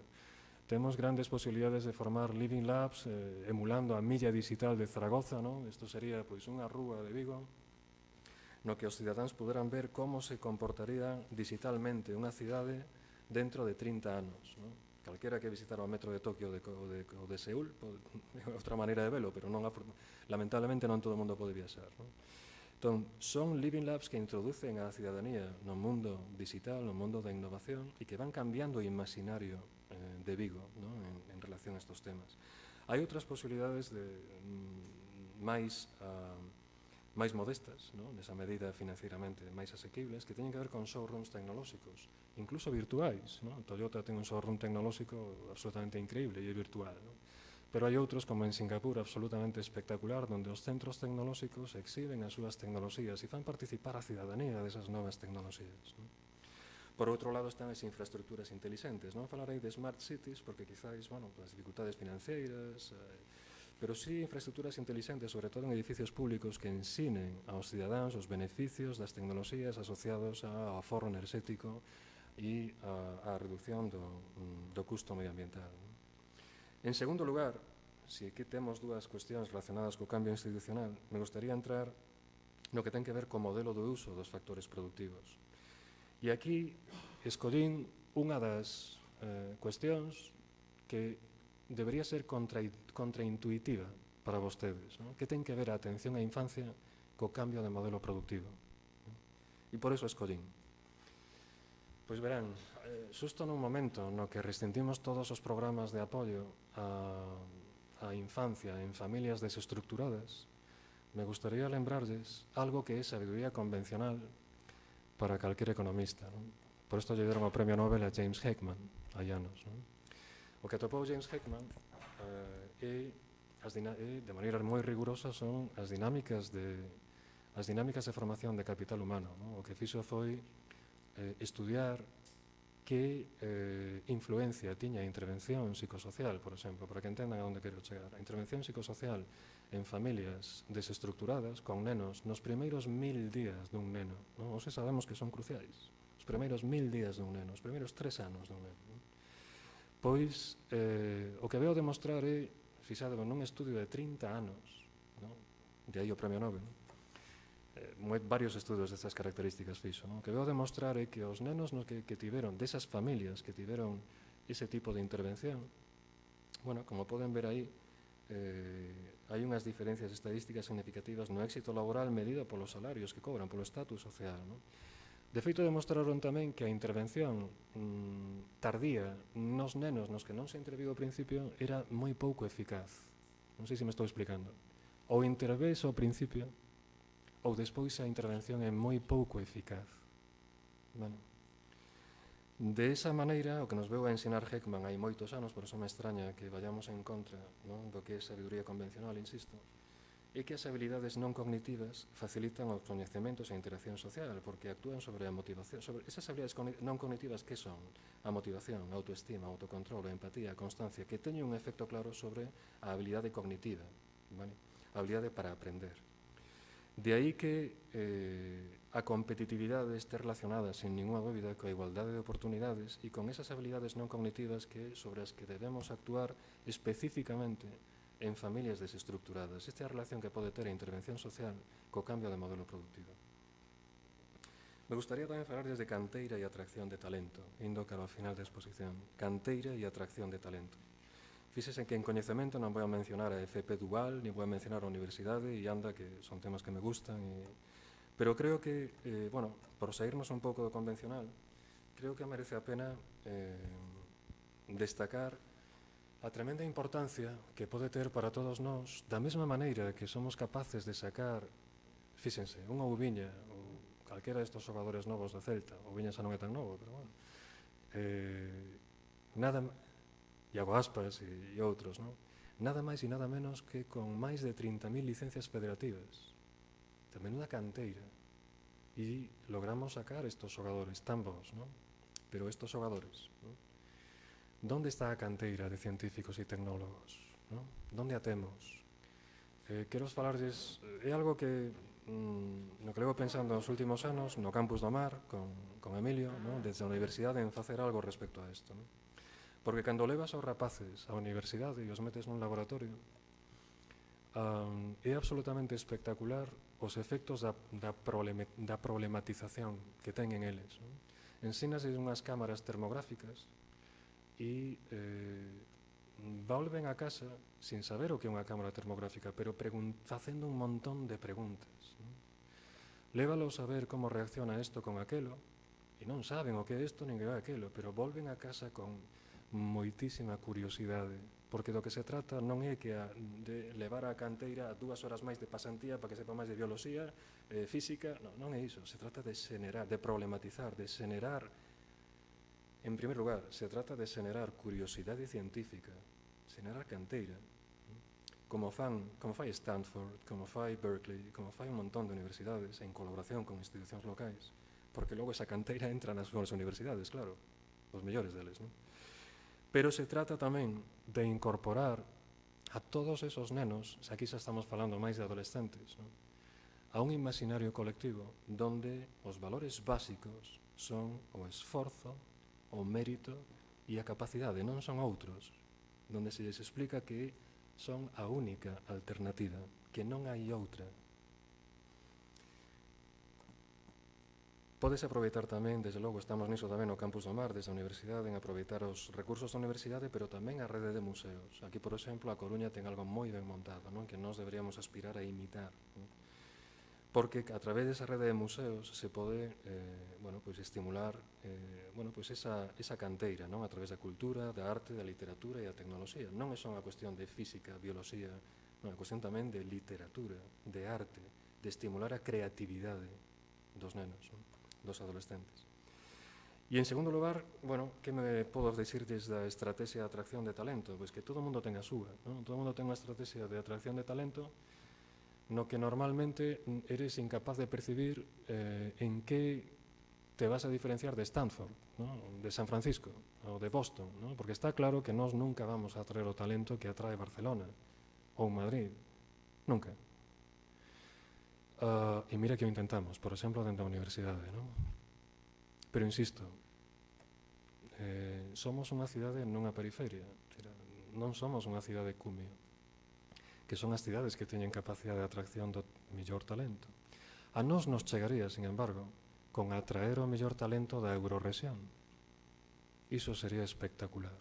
Temos grandes posibilidades de formar living labs emulando a milla digital de Zaragoza, ¿no? Isto sería pois unha rúa de Vigo no que os cidadáns poderán ver como se comportaría digitalmente unha cidade dentro de 30 anos, ¿no? Calquera que visitara o metro de Tokio ou de Seúl, é outra maneira de velo, pero lamentablemente non todo o mundo pode viaxar. ¿No? Entón, son living labs que introducen a cidadanía no mundo digital, no mundo da innovación, e que van cambiando o imaginario de Vigo, ¿no? en relación a estes temas. Hai outras posibilidades máis modestas, ¿no? Nesa medida financieramente máis asequibles, que teñen que ver con showrooms tecnolóxicos, incluso virtuais, ¿no? Toyota ten un showroom tecnolóxico absolutamente increíble e é virtual, ¿no? Pero hai outros, como en Singapur, absolutamente espectacular, onde os centros tecnolóxicos exhiben as súas tecnoloxías e fan participar a cidadanía desas novas tecnoloxías, ¿no? Por outro lado están as infraestructuras inteligentes. Non falarei de smart cities porque quizáis, bueno, as dificultades financeiras, pero sí infraestructuras inteligentes, sobre todo en edificios públicos, que ensinen aos cidadáns os beneficios das tecnoloxías asociados ao aforro enerxético e á reducción do custo medioambiental. En segundo lugar, se aquí temos dúas cuestións relacionadas co cambio institucional, me gustaría entrar no que ten que ver co modelo do uso dos factores productivos. E aquí escollín unha das cuestións que debería ser contraintuitiva para vostedes, ¿no? Que ten que ver a atención á infancia co cambio de modelo productivo, ¿no? E por iso escollín. Pois verán, xusto nun momento no que rescintimos todos os programas de apoio á infancia en familias desestructuradas, me gustaría lembrarlles algo que é sabiduría convencional para calquer economista, ¿no? Por isto lle deron o premio Nobel a James Heckman hai anos, ¿no? O que atopou James Heckman de maneira moi rigurosa son as dinámicas de formación de capital humano, ¿no? O que fixo foi estudiar que influencia tiña a intervención psicosocial, por exemplo, para que entendan a onde quero chegar. A intervención psicosocial en familias desestructuradas con nenos nos primeiros 1000 días dun neno, ¿no? Ose sabemos que son cruciais. Os primeiros 1000 días dun neno, os primeiros 3 anos dun neno, ¿no? Pois, o que veo demostrar é, fixade, nun estudio de 30 anos, ¿no? De aí o premio Nobel, ¿no? Varios estudios destas características fixo, ¿no? O que veo demostrar é que os nenos que tiveron, desas familias que tiveron ese tipo de intervención, bueno, como poden ver aí, hai unhas diferencias estadísticas significativas no éxito laboral medido polos salarios que cobran, polo estatus social, ¿no? De feito, demostraron tamén que a intervención tardía nos nenos nos que non se interviu ao principio era moi pouco eficaz. Non sei se me estou explicando. Ou intervés ao principio, ou despois a intervención é moi pouco eficaz. Bueno, de esa maneira, o que nos veu a ensinar Heckman hai moitos anos, por eso me extraña que vayamos en contra, ¿no? Do que é sabiduría convencional, insisto, é que as habilidades non cognitivas facilitan os coñecementos e a interacción social porque actúan sobre a motivación. Sobre esas habilidades non cognitivas, que son? A motivación, a autoestima, a autocontrol, a empatía, a constancia, que teñen un efecto claro sobre a habilidade cognitiva, ¿vale? A habilidade para aprender. De aí que a competitividade este relacionada, sin ninguna dúbida, coa igualdade de oportunidades e con esas habilidades non cognitivas sobre as que debemos actuar específicamente en familias desestructuradas. Esta é a relación que pode ter a intervención social co cambio de modelo productivo. Me gustaría tamén falar desde canteira e atracción de talento, indo cara ao final da exposición. Canteira e atracción de talento. Fíxese que en coñecemento non vou a mencionar a FP Dual, ni vou a mencionar a universidade, e anda que son temas que me gustan, pero creo que, bueno, por sairnos un pouco do convencional, creo que merece a pena destacar a tremenda importancia que pode ter para todos nós, da mesma maneira que somos capaces de sacar, fíxense, unha uviña ou calquera destes xogadores novos do Celta, uviña xa non é tan novo, pero bueno, nada, Iago Aspas e outros, non? Nada máis e nada menos que con máis de 30.000 licencias federativas, de menuda canteira, e logramos sacar estes xogadores tan bons, non? Pero estes xogadores, non? Donde está a canteira de científicos e tecnólogos? Non? Donde a temos? Quero falarles, é algo que no que levo pensando nos últimos anos no Campus do Mar con Emilio, non? Desde a universidade en facer algo respecto a isto, non? Porque cando levas aos rapaces á universidade e os metes nun laboratorio, é absolutamente espectacular os efectos da problematización que teñen eles, non? Ensínase unhas cámaras termográficas e volven a casa sin saber o que é unha cámara termográfica, pero facendo un montón de preguntas, non? Lévalos a ver como reacciona isto con aquelo, e non saben o que é isto nin que é aquelo, pero volven a casa con moitísima curiosidade, porque do que se trata non é que de levar a canteira 2 horas máis de pasantía para que sepa máis de bioloxía, física, non é iso, se trata de xenerar, de problematizar, de xenerar. En primer lugar, se trata de xenerar curiosidade científica, xenerar canteira, como fai Stanford, como fai Berkeley, como fai un montón de universidades en colaboración con institucións locais, porque logo esa canteira entra nas súas universidades, claro, os mellores deles, non? Pero se trata tamén de incorporar a todos esos nenos, se aquí xa estamos falando máis de adolescentes, non? A un imaginario colectivo donde os valores básicos son o esforzo, o mérito e a capacidade, non son outros, donde se les explica que son a única alternativa, que non hai outra. Pódese aproveitar tamén, desde logo, estamos niso tamén no Campus do Mar, desde a Universidade, en aproveitar os recursos da Universidade, pero tamén a rede de museos. Aquí, por exemplo, a Coruña ten algo moi ben montado, non? Que nós deberíamos aspirar a imitar, non? Porque a través desa rede de museos se pode bueno, pues estimular bueno, pues esa canteira, non? A través da cultura, da arte, da literatura e da tecnoloxía. Non é só unha cuestión de física, bioloxía, non, é unha cuestión tamén de literatura, de arte, de estimular a creatividade dos nenos, non? Dos adolescentes. E en segundo lugar, bueno, que me podo decir desde a estrategia de atracción de talento? Pois que todo o mundo ten a súa, non? Todo o mundo ten unha estrategia de atracción de talento no que normalmente eres incapaz de percibir en que te vas a diferenciar de Stanford, ¿no? De San Francisco ou de Boston, ¿no? Porque está claro que nós nunca vamos a atraer o talento que atrae Barcelona ou Madrid, nunca. E mira que o intentamos, por exemplo, dentro da universidade, ¿no? Pero insisto, somos unha cidade nunha periferia, non somos unha cidade cumio, que son as cidades que teñen capacidade de atracción do mellor talento. A nós nos chegaría, sin embargo, con atraer o mellor talento da Eurorrexión. Iso sería espectacular,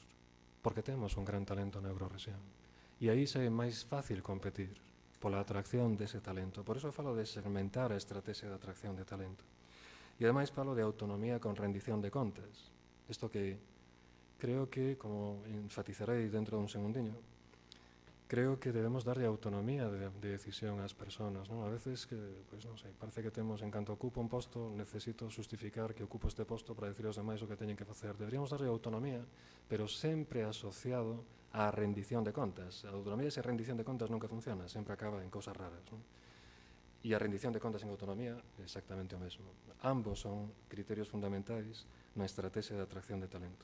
porque temos un gran talento na Eurorrexión. E aí é máis fácil competir pola atracción dese talento. Por iso falo de segmentar a estrategia de atracción de talento. E ademais falo de autonomía con rendición de contas. Isto que creo que, como enfatizarei dentro dun segundiño, creo que debemos darlle autonomía de decisión ás persoas, non? A veces que, pois non sei, parece que temos, en canto ocupo un posto, necesito justificar que ocupo este posto para decir aos demais o que teñen que facer. Deberíamos darlle autonomía, pero sempre asociado á rendición de contas. A autonomía e a rendición de contas nunca funciona, sempre acaba en cousas raras, non? E a rendición de contas en autonomía é exactamente o mesmo. Ambos son criterios fundamentais na estrategia de atracción de talento.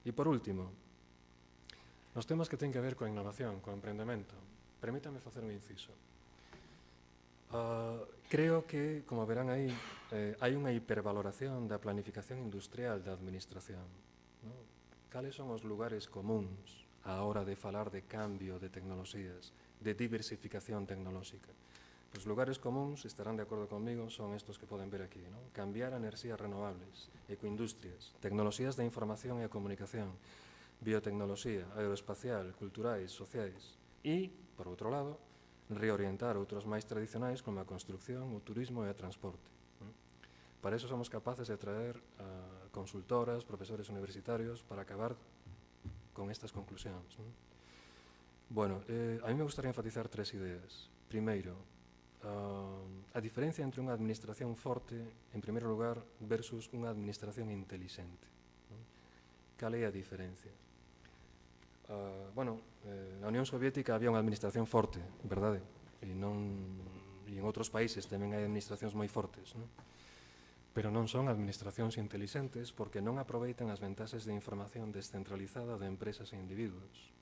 E por último, nos temas que ten que ver coa innovación, coa emprendemento, permítame facer un inciso. Creo que, como verán aí, hai unha hipervaloración da planificación industrial da administración, non? Cales son os lugares comuns á hora de falar de cambio de tecnoloxías, de diversificación tecnolóxica? Os lugares comuns, estarán de acordo conmigo, son estos que poden ver aquí, ¿no? Cambiar a enerxías renovables, ecoindustrias, tecnoloxías de información e a comunicación, biotecnoloxía, aeroespacial, culturais, sociais e, por outro lado, reorientar outros máis tradicionais como a construcción, o turismo e o transporte. Para eso somos capaces de traer a consultoras, profesores universitarios, para acabar con estas conclusións. Bueno, a mí me gustaría enfatizar 3 ideas. Primeiro, a diferencia entre unha administración forte, en primeiro lugar, versus unha administración inteligente. Cal é a diferencia? Na Unión Soviética había unha administración forte, verdade? E en outros países tamén hai administracións moi fortes, non? Pero non son administracións inteligentes porque non aproveitan as ventaxes de información descentralizada de empresas e individuos.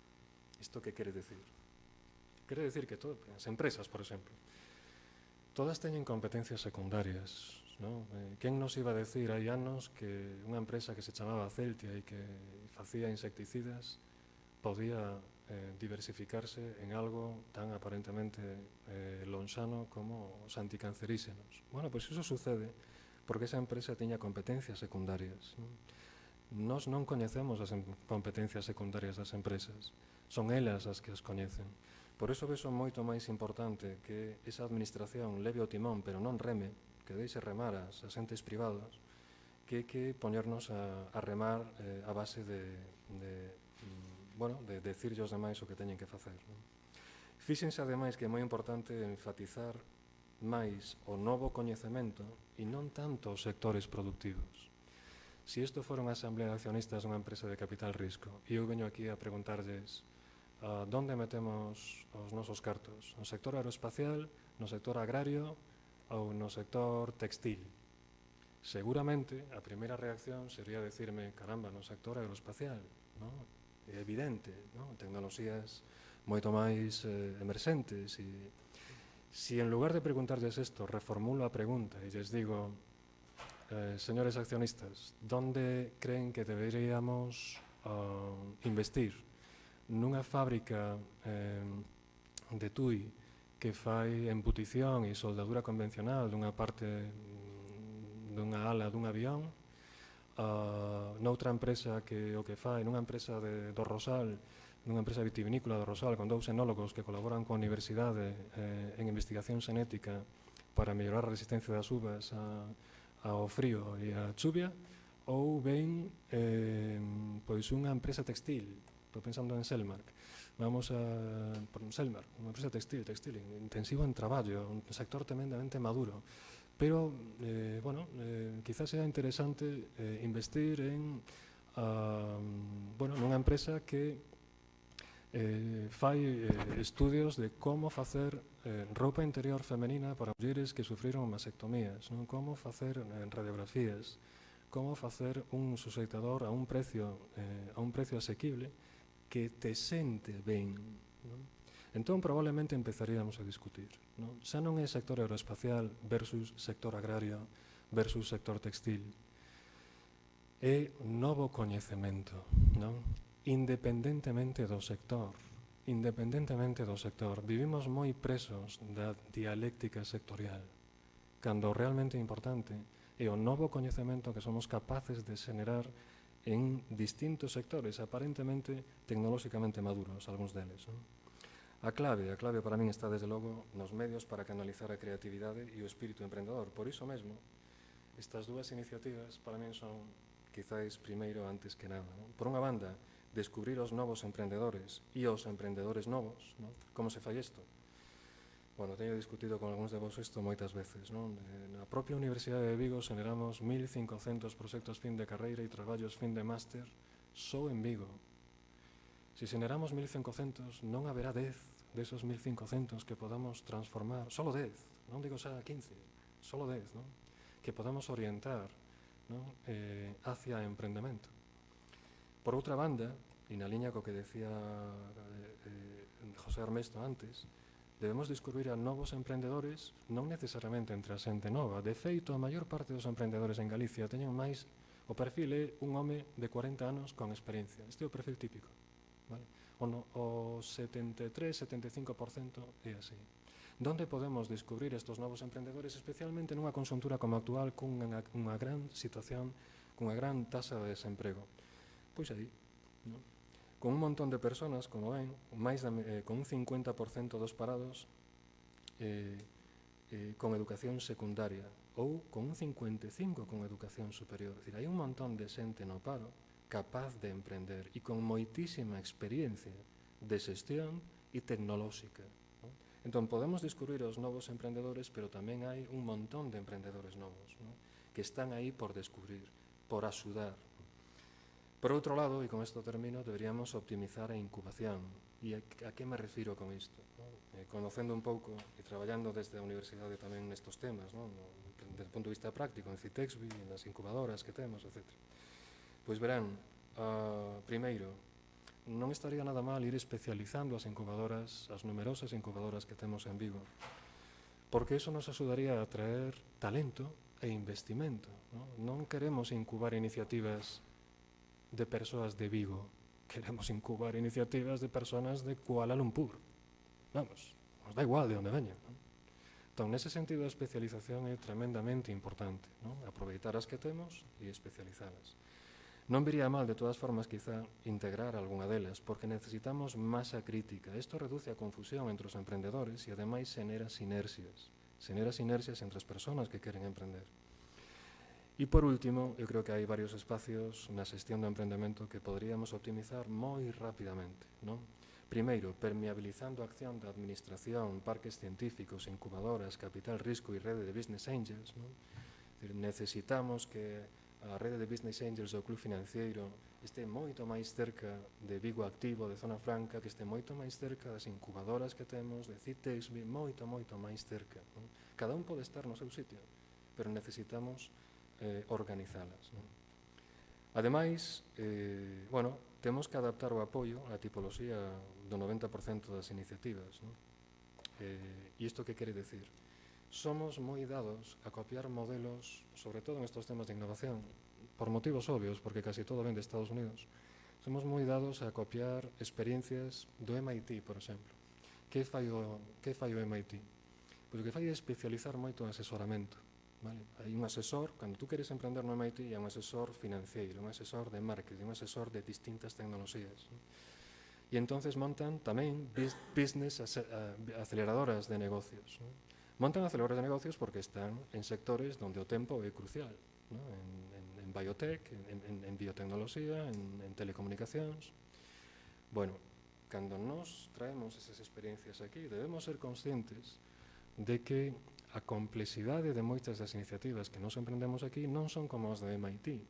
Isto que quere decir? Quere decir que as empresas, por exemplo, todas teñen competencias secundarias, non? Quen nos iba a decir hai anos que unha empresa que se chamaba Celtia e que facía insecticidas podía diversificarse en algo tan aparentemente lonxano como os anticanceríxenos? Bueno, pois iso sucede porque esa empresa tiña competencias secundarias. Nós non coñecemos as competencias secundarias das empresas, son elas as que as coñecen. Por iso vexo moito máis importante que esa administración leve o timón, pero non reme, que deixe remar as entes privados, que poñernos a remar a base de decirlle aos demais o que teñen que facer. Fíxense, ademais, que é moi importante enfatizar máis o novo coñecemento e non tanto os sectores productivos. Se isto fora unha asamblea de accionistas dunha empresa de capital risco e eu veño aquí a preguntarlles onde metemos os nosos cartos, no sector aeroespacial, no sector agrario ou no sector textil, seguramente a primeira reacción sería decirme, caramba, no sector aeroespacial, non? É evidente, non? Tecnoloxías moito máis emerxentes e si en lugar de preguntarles esto, reformulo a pregunta e les digo, señores accionistas, ¿dónde creen que deberíamos investir? Nunha fábrica de TUI que fai embutición e soldadura convencional dunha parte dunha ala dun avión, noutra empresa que o que fai, nunha empresa do Rosal, nunha empresa vitivinícola do Rosal con 2 enólogos que colaboran coa universidade en investigación xenética para mellorar a resistencia das uvas ao frío e á chuvia, ou ben pois unha empresa textil, estou pensando en Selmark, vamos a Selmark, unha empresa textil intensiva en traballo, un sector tremendamente maduro, pero quizás sea interesante investir en nunha empresa que fai estudios de como facer roupa interior femenina para mulleres que sufriron mastectomías, non? Como facer radiografías, como facer un suxeitador a un precio asequible que te sente ben, non? Entón probablemente empezaríamos a discutir, non? Xa non é sector aeroespacial versus sector agrario versus sector textil, é novo coñecemento, non? Independentemente do sector, vivimos moi presos da dialéctica sectorial, cando realmente importante é o novo coñecemento que somos capaces de xenerar en distintos sectores, aparentemente tecnolóxicamente maduros, algúns deles. A clave para min está, desde logo, nos medios para canalizar a creatividade e o espírito emprendedor. Por iso mesmo, estas dúas iniciativas para min son, quizáis, primeiro antes que nada. Por unha banda, descubrir os novos emprendedores e os emprendedores novos, non? Como se fai isto? Bueno, teño discutido con algúns de vos isto moitas veces, non? Na propia Universidade de Vigo generamos 1.500 proxectos fin de carreira e traballos fin de máster só en Vigo. Se generamos 1.500, non haberá 10 desos 1.500 que podamos transformar, solo 10, non digo xa 15, solo 10, non? Que podamos orientar, non? Hacia emprendemento. Por outra banda, e na liña co que decía José Armesto antes, debemos descubrir a novos emprendedores, non necesariamente entre a xente nova. De feito, a maior parte dos emprendedores en Galicia teñen máis, o perfil é un home de 40 anos con experiencia. Este é o perfil típico. Vale? o 73-75% é así. Donde podemos descubrir estes novos emprendedores, especialmente nunha conxuntura como a actual, cunha gran situación, cunha gran tasa de desemprego? Pois aí, non? Con un montón de personas, como ven, con un 50% dos parados con educación secundaria ou con un 55% con educación superior. É dicir, hai un montón de xente no paro capaz de emprender e con moitísima experiencia de xestión e tecnolóxica. Entón, podemos descubrir os novos emprendedores, pero tamén hai un montón de emprendedores novos, non? Que están aí por descubrir, por axudar. Por outro lado, e con isto termino, deberíamos optimizar a incubación. E a que me refiro con isto? Conocendo un pouco e traballando desde a universidade tamén nestos temas, non? Desde o punto de vista práctico, en Citexbi, nas incubadoras que temos, etc. Pois verán, primeiro, non estaría nada mal ir especializando as incubadoras, as numerosas incubadoras que temos en Vigo, porque iso nos axudaría a atraer talento e investimento. Non queremos incubar iniciativas de persoas de Vigo, queremos incubar iniciativas de personas de Kuala Lumpur. Vamos, nos da igual de onde veñan. Entón, nese sentido, a especialización é tremendamente importante, non? Aproveitar as que temos e especializalas. Non viría mal, de todas formas, quizá, integrar algunha delas, porque necesitamos masa crítica. Isto reduce a confusión entre os emprendedores e, ademais, xenera sinerxias entre as persoas que queren emprender. E, por último, eu creo que hai varios espacios na xestión do emprendemento que poderíamos optimizar moi rapidamente, non? Primeiro, permeabilizando a acción da administración, parques científicos, incubadoras, capital risco e rede de business angels, non? Necesitamos que a rede de Business Angels do Club Financiero este moito máis cerca de Vigo Activo, de Zona Franca, que este moito máis cerca das incubadoras que temos, de Citexbi, moito máis cerca. Non? Cada un pode estar no seu sitio, pero necesitamos organizalas. Non? Ademais, temos que adaptar o apoio á tipoloxía do 90% das iniciativas. Non? E isto que quere decir? Somos moi dados a copiar modelos, sobre todo en estos temas de innovación, por motivos obvios, porque casi todo ven de Estados Unidos. Somos moi dados a copiar experiencias do MIT, por exemplo. Que fai o MIT? Pois o que fai é especializar moito en asesoramento. Vale? Hai un asesor, cando tú queres emprender no MIT, hai un asesor financiero, un asesor de marketing, un asesor de distintas tecnoloxías. E entonces montan tamén business aceleradoras de negocios. Montan aceleradores de negocios porque están en sectores onde o tempo é crucial, ¿no? En biotech, en biotecnoloxía, en telecomunicacións. Bueno, cando nos traemos esas experiencias aquí, debemos ser conscientes de que a complexidade de moitas das iniciativas que nos emprendemos aquí non son como as de MIT,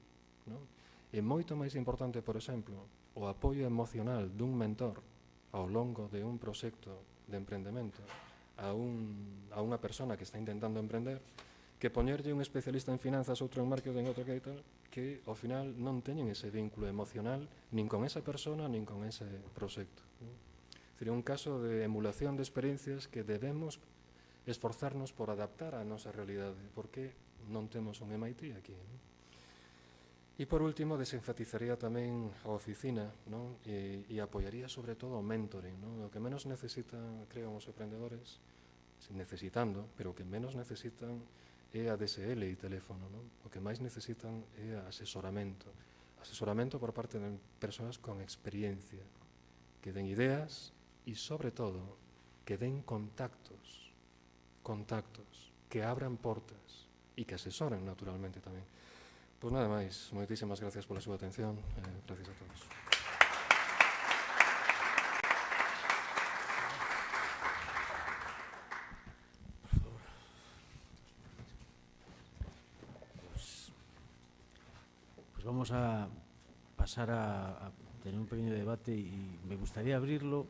¿no? É moito máis importante, por exemplo, o apoio emocional dun mentor ao longo de un proxecto de emprendemento a unha persona que está intentando emprender, que poñerlle un especialista en finanzas, outro en marketing, outro que tal, que ao final non teñen ese vínculo emocional nin con esa persona, nin con ese proxecto. Sería un caso de emulación de experiencias que debemos esforzarnos por adaptar á nosa realidade, porque non temos un MIT aquí. E por último, desenfatizaría tamén a oficina, non? E apoiaría sobre todo o mentoring, non? O que menos necesitan, creo, os emprendedores, necesitando, pero o que menos necesitan é a DSL e teléfono, non? O que máis necesitan é asesoramento. Asesoramento por parte de persoas con experiencia, que den ideas e, sobre todo, que den contactos, que abran portas e que asesoren, naturalmente, tamén. Pois nada máis, moitísimas gracias pola súa atención, gracias a todos. Pues vamos a pasar a tener un pequeño debate y me gustaría abrirlo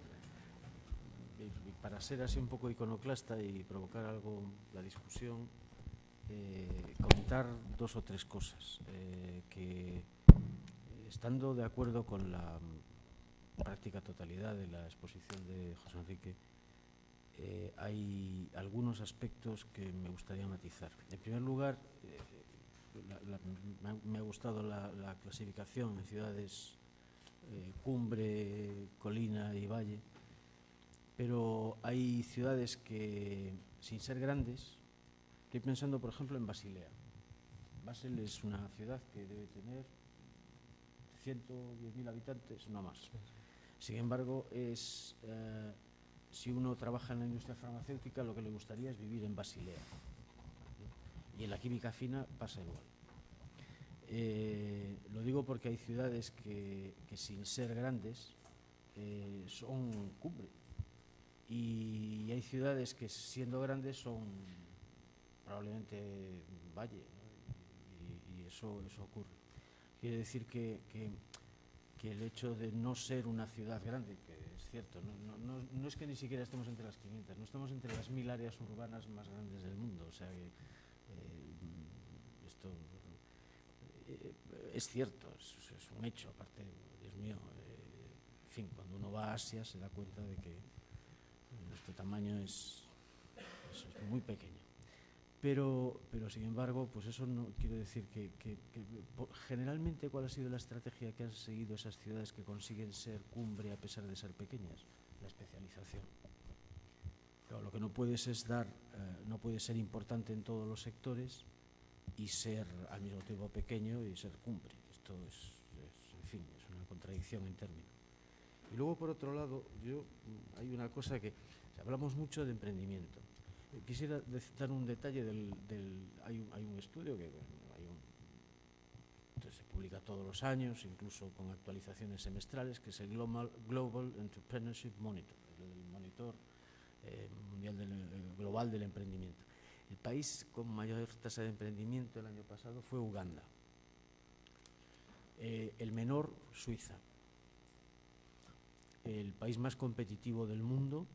para ser así un poco iconoclasta y provocar algo la discusión, comentar dos o tres cosas que, estando de acuerdo con la práctica totalidad de la exposición de José Enrique, hay algunos aspectos que me gustaría matizar. En primer lugar, me ha gustado la clasificación en ciudades cumbre, colina y valle, pero hay ciudades que, sin ser grandes, estoy pensando por ejemplo en Basilea. Basel es una ciudad que debe tener 110.000 habitantes, no más. Sin embargo, si uno trabaja en la industria farmacéutica, lo que le gustaría es vivir en Basilea. Y en la química fina pasa igual. Lo digo porque hay ciudades que sin ser grandes son cumbre, y hay ciudades que siendo grandes son probablemente valle, ¿no? Y eso ocurre. Quiere decir que el hecho de no ser una ciudad grande, que es cierto, no es que ni siquiera estemos entre las 500, no estamos entre las 1000 áreas urbanas más grandes del mundo, o sea que esto es cierto, es un hecho, aparte, Dios mío, en fin, cuando uno va a Asia se da cuenta de que nuestro tamaño es muy pequeño. Pero sin embargo, pues eso no quiere decir que generalmente, ¿cuál ha sido la estrategia que han seguido esas ciudades que consiguen ser cumbre a pesar de ser pequeñas? La especialización. Claro, lo que no puedes es no puedes ser importante en todos los sectores y ser al mismo tiempo pequeño y ser cumbre. Esto en fin, es una contradicción en términos. Y luego, por otro lado, hay una cosa que hablamos mucho de emprendimiento. Quisiera dar un detalle hay un estudio que se publica todos los años, incluso con actualizaciones semestrales, que es el Global Entrepreneurship Monitor, el monitor mundial global del emprendimiento. El país con mayor tasa de emprendimiento el año pasado fue Uganda. El menor, Suiza. El país más competitivo del mundo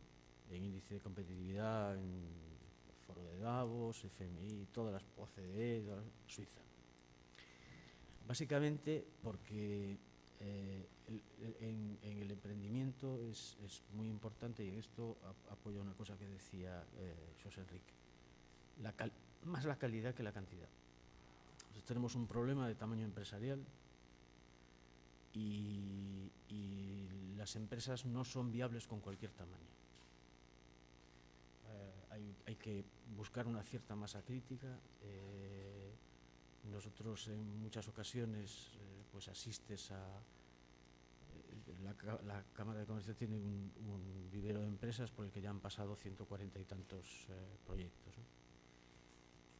en índice de competitividad, en Foro de Davos, FMI, todas las OCDE, Suiza. Básicamente porque en el emprendimiento es muy importante, y en esto apoyo una cosa que decía José Enrique, más la calidad que la cantidad. Entonces, tenemos un problema de tamaño empresarial y las empresas no son viables con cualquier tamaño. Hay que buscar una cierta masa crítica. Nosotros en muchas ocasiones pues asistes a la Cámara de Comercio tiene un vivero de empresas por el que ya han pasado 140 y tantos proyectos, ¿no?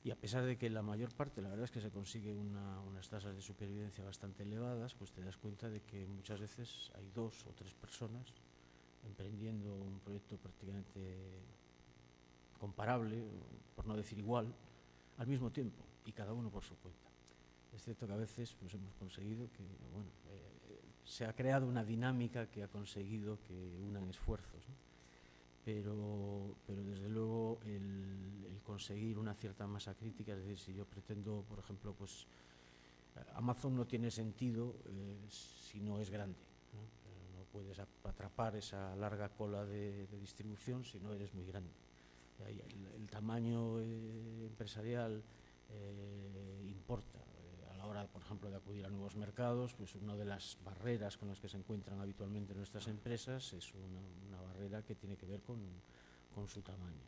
Y a pesar de que la mayor parte, la verdad es que se consigue unas tasas de supervivencia bastante elevadas, pues te das cuenta de que muchas veces hay 2 o 3 personas emprendiendo un proyecto prácticamente comparable, por no decir igual, al mismo tiempo, y cada uno por su cuenta. Es cierto que a veces pues, hemos conseguido que, bueno, se ha creado una dinámica que ha conseguido que unan esfuerzos, ¿no? Pero desde luego el conseguir una cierta masa crítica, es decir, si yo pretendo, por ejemplo, pues Amazon no tiene sentido si no es grande, ¿no? No puedes atrapar esa larga cola de distribución si no eres muy grande. El tamaño empresarial importa. A la hora, por ejemplo, de acudir a nuevos mercados, pues una de las barreras con las que se encuentran habitualmente nuestras empresas es una barrera que tiene que ver con su tamaño.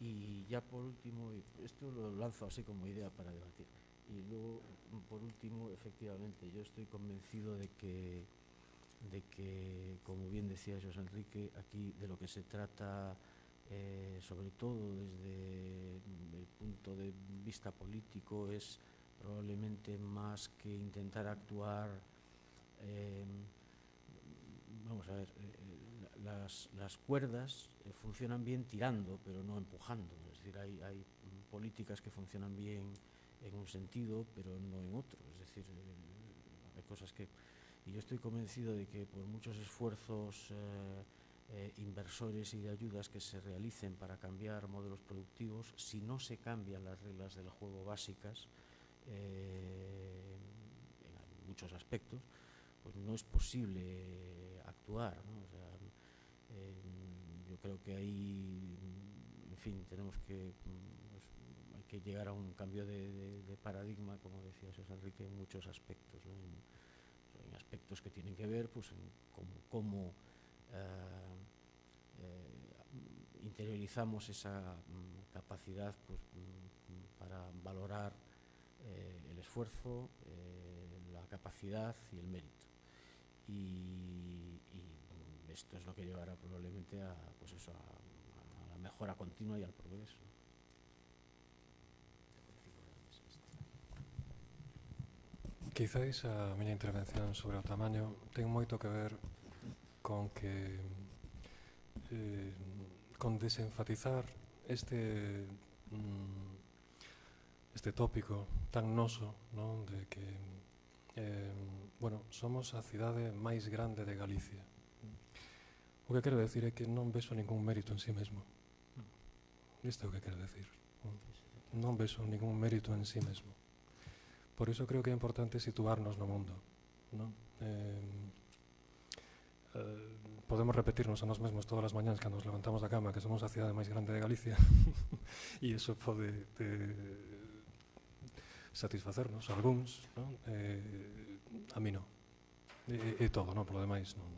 Y ya por último, esto lo lanzo así como idea para debatir, y luego por último, efectivamente, yo estoy convencido de que, como bien decía José Enrique, aquí de lo que se trata, sobre todo desde el punto de vista político, es probablemente más que intentar actuar, vamos a ver, las cuerdas funcionan bien tirando, pero no empujando. Es decir, hay políticas que funcionan bien en un sentido, pero no en otro. Es decir, hay cosas que... Y yo estoy convencido de que por muchos esfuerzos inversores y de ayudas que se realicen para cambiar modelos productivos, si no se cambian las reglas del juego básicas, en muchos aspectos, pues no es posible actuar, ¿no? O sea, yo creo que ahí, en fin, tenemos que, pues, hay que llegar a un cambio de paradigma, como decía José Enrique, en muchos aspectos, ¿no? En aspectos que tienen que ver pues, en cómo interiorizamos esa capacidad pues, para valorar el esfuerzo, la capacidad y el mérito. Y esto es lo que llevará probablemente a, pues eso, a la mejora continua y al progreso. Quizáis a miña intervención sobre o tamaño ten moito que ver con que con desenfatizar este tópico tan noso, non, de que bueno, somos a cidade máis grande de Galicia. O que quero decir é que non vexo ningún mérito en sí mesmo. Isto é o que quero decir. Non vexo ningún mérito en sí mesmo. Por iso creo que é importante situarnos no mundo, non? Podemos repetirnos a nós mesmos todas as mañáns cando nos levantamos da cama que somos a cidade máis grande de Galicia e iso pode satisfacernos a algúns, non? A mí non. E todo, non? Por lo demais, non.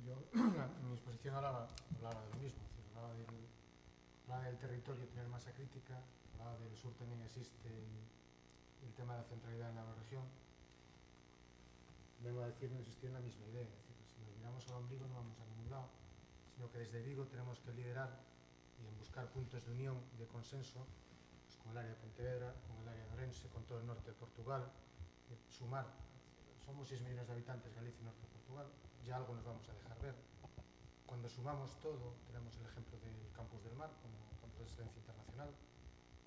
Yo en mi exposición hablaba de lo mismo, es decir, hablaba del territorio tener masa crítica, hablaba del sur también existe el tema de la centralidad en la región. Vengo a decir, no existía en la misma idea, es decir, si nos miramos al ombligo no vamos a ningún lado, sino que desde Vigo tenemos que liderar y en buscar puntos de unión y de consenso pues, con el área de Pontevedra, con el área de Orense, con todo el norte de Portugal, sumar, somos 6 millones de habitantes, Galicia y norte de Portugal, ya algo nos vamos a dejar ver. Cuando sumamos todo, tenemos el ejemplo del Campus del Mar como campus de excelencia internacional,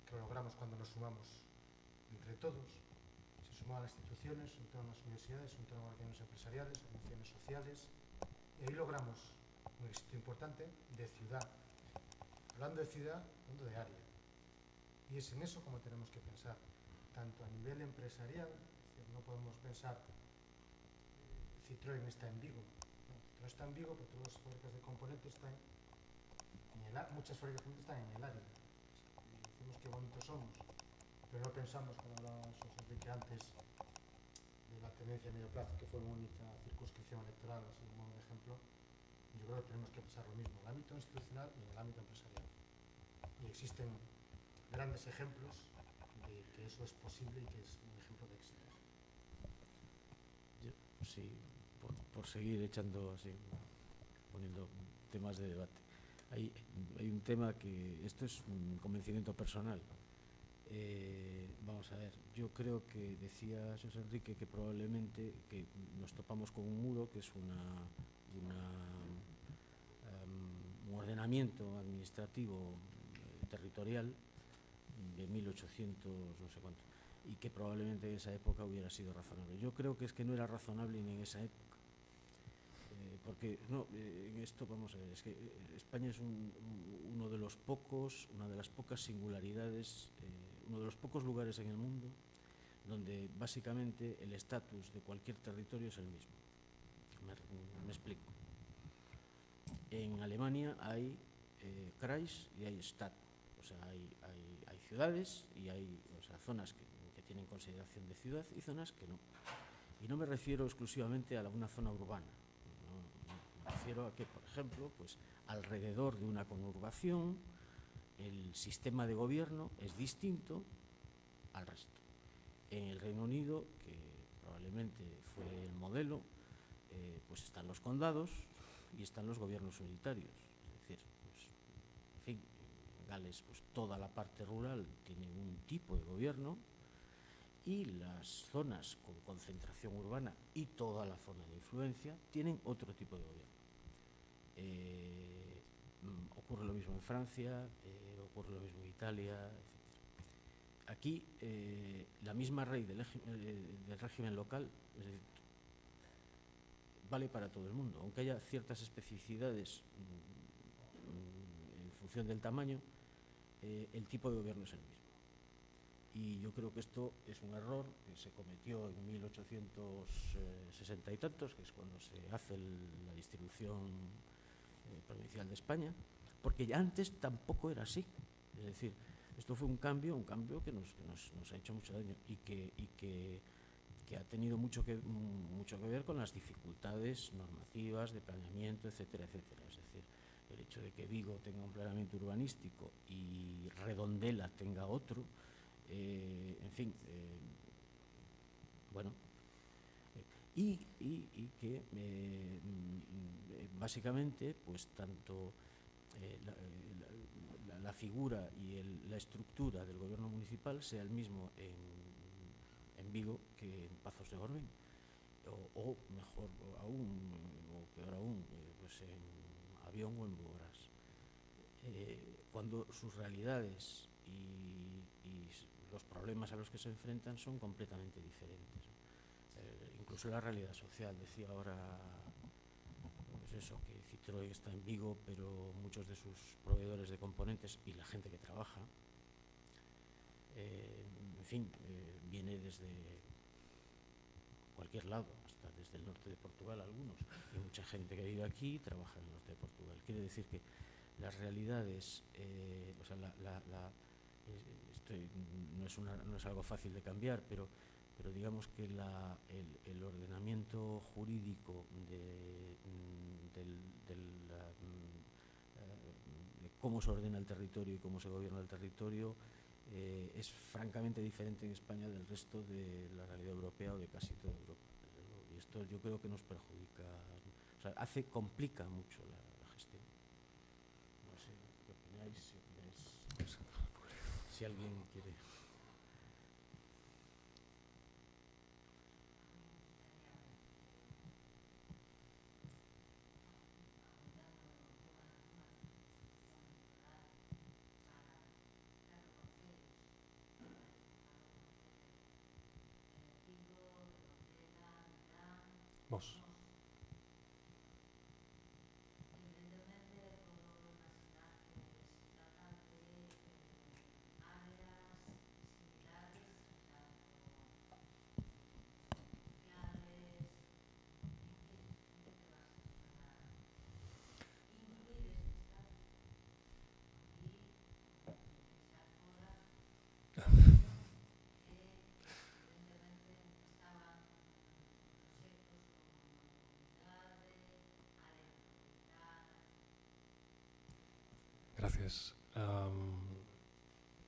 que lo logramos cuando nos sumamos entre todos. Se sumaban las instituciones, se sumaban las universidades, se sumaban las organizaciones empresariales, organizaciones sociales, y ahí logramos un éxito importante de ciudad. Hablando de ciudad, hablando de área. Y es en eso como tenemos que pensar, tanto a nivel empresarial, es decir, no podemos pensar Citroën está en Vigo. No, Citroën está en Vigo, pero todas las fábricas de componentes están en el área. Muchas fábricas de componentes están en el área. Y decimos que bonitos somos, pero no pensamos, como hablaba José Enrique antes, de la tendencia a medio plazo, que fue una única circunscripción electoral, así como un ejemplo. Yo creo que tenemos que pensar lo mismo, en el ámbito institucional y en el ámbito empresarial. Y existen grandes ejemplos de que eso es posible y que es un ejemplo de éxito. Sí, por seguir echando así, poniendo temas de debate. Hay un tema que, esto es un convencimiento personal. Vamos a ver, yo creo que decía José Enrique que probablemente que nos topamos con un muro que es un ordenamiento administrativo territorial de 1800 no sé cuánto, y que probablemente en esa época hubiera sido razonable. Yo creo que es que no era razonable ni en esa época, porque no, en esto vamos a ver, es que España es una de las pocas singularidades, uno de los pocos lugares en el mundo donde básicamente el estatus de cualquier territorio es el mismo. Me explico. En Alemania hay Kreis y hay Stadt, o sea, hay ciudades y hay, o sea, zonas que tienen consideración de ciudad y zonas que no. Y no me refiero exclusivamente a una zona urbana, me refiero a que, por ejemplo, pues alrededor de una conurbación el sistema de gobierno es distinto al resto. En el Reino Unido, que probablemente fue el modelo, pues están los condados y están los gobiernos unitarios. Es decir, pues, en fin, en Gales pues, toda la parte rural tiene un tipo de gobierno y las zonas con concentración urbana y toda la zona de influencia tienen otro tipo de gobierno. Ocurre lo mismo en Francia, ocurre lo mismo en Italia, etc. Aquí la misma ley del régimen local vale para todo el mundo, aunque haya ciertas especificidades en función del tamaño, el tipo de gobierno es el mismo. Y yo creo que esto es un error que se cometió en 1860 y tantos, que es cuando se hace la distribución provincial de España, porque ya antes tampoco era así. Es decir, Esto fue un cambio que nos ha hecho mucho daño y que ha tenido mucho que ver con las dificultades normativas, de planeamiento, etcétera, etcétera. Es decir, el hecho de que Vigo tenga un planeamiento urbanístico y Redondela tenga otro, en fin, bueno, y que básicamente, pues tanto la figura y la estructura del gobierno municipal sea el mismo en Vigo que en Pazos de Gorbén, o mejor aún, o peor aún, pues en Avión o en Boborás, cuando sus realidades y los problemas a los que se enfrentan son completamente diferentes. Incluso la realidad social, decía ahora, pues eso, que Citroën está en Vigo, pero muchos de sus proveedores de componentes y la gente que trabaja, en fin, viene desde cualquier lado, hasta desde el norte de Portugal algunos, y mucha gente que vive aquí trabaja en el norte de Portugal. Quiere decir que las realidades, o sea, esto no es algo fácil de cambiar, pero digamos que el ordenamiento jurídico de cómo se ordena el territorio y cómo se gobierna el territorio es francamente diferente en España del resto de la realidad europea o de casi toda Europa. Y esto yo creo que nos perjudica, o sea, complica mucho la gestión. No sé qué opináis, si alguien quiere. Vos. Gracias.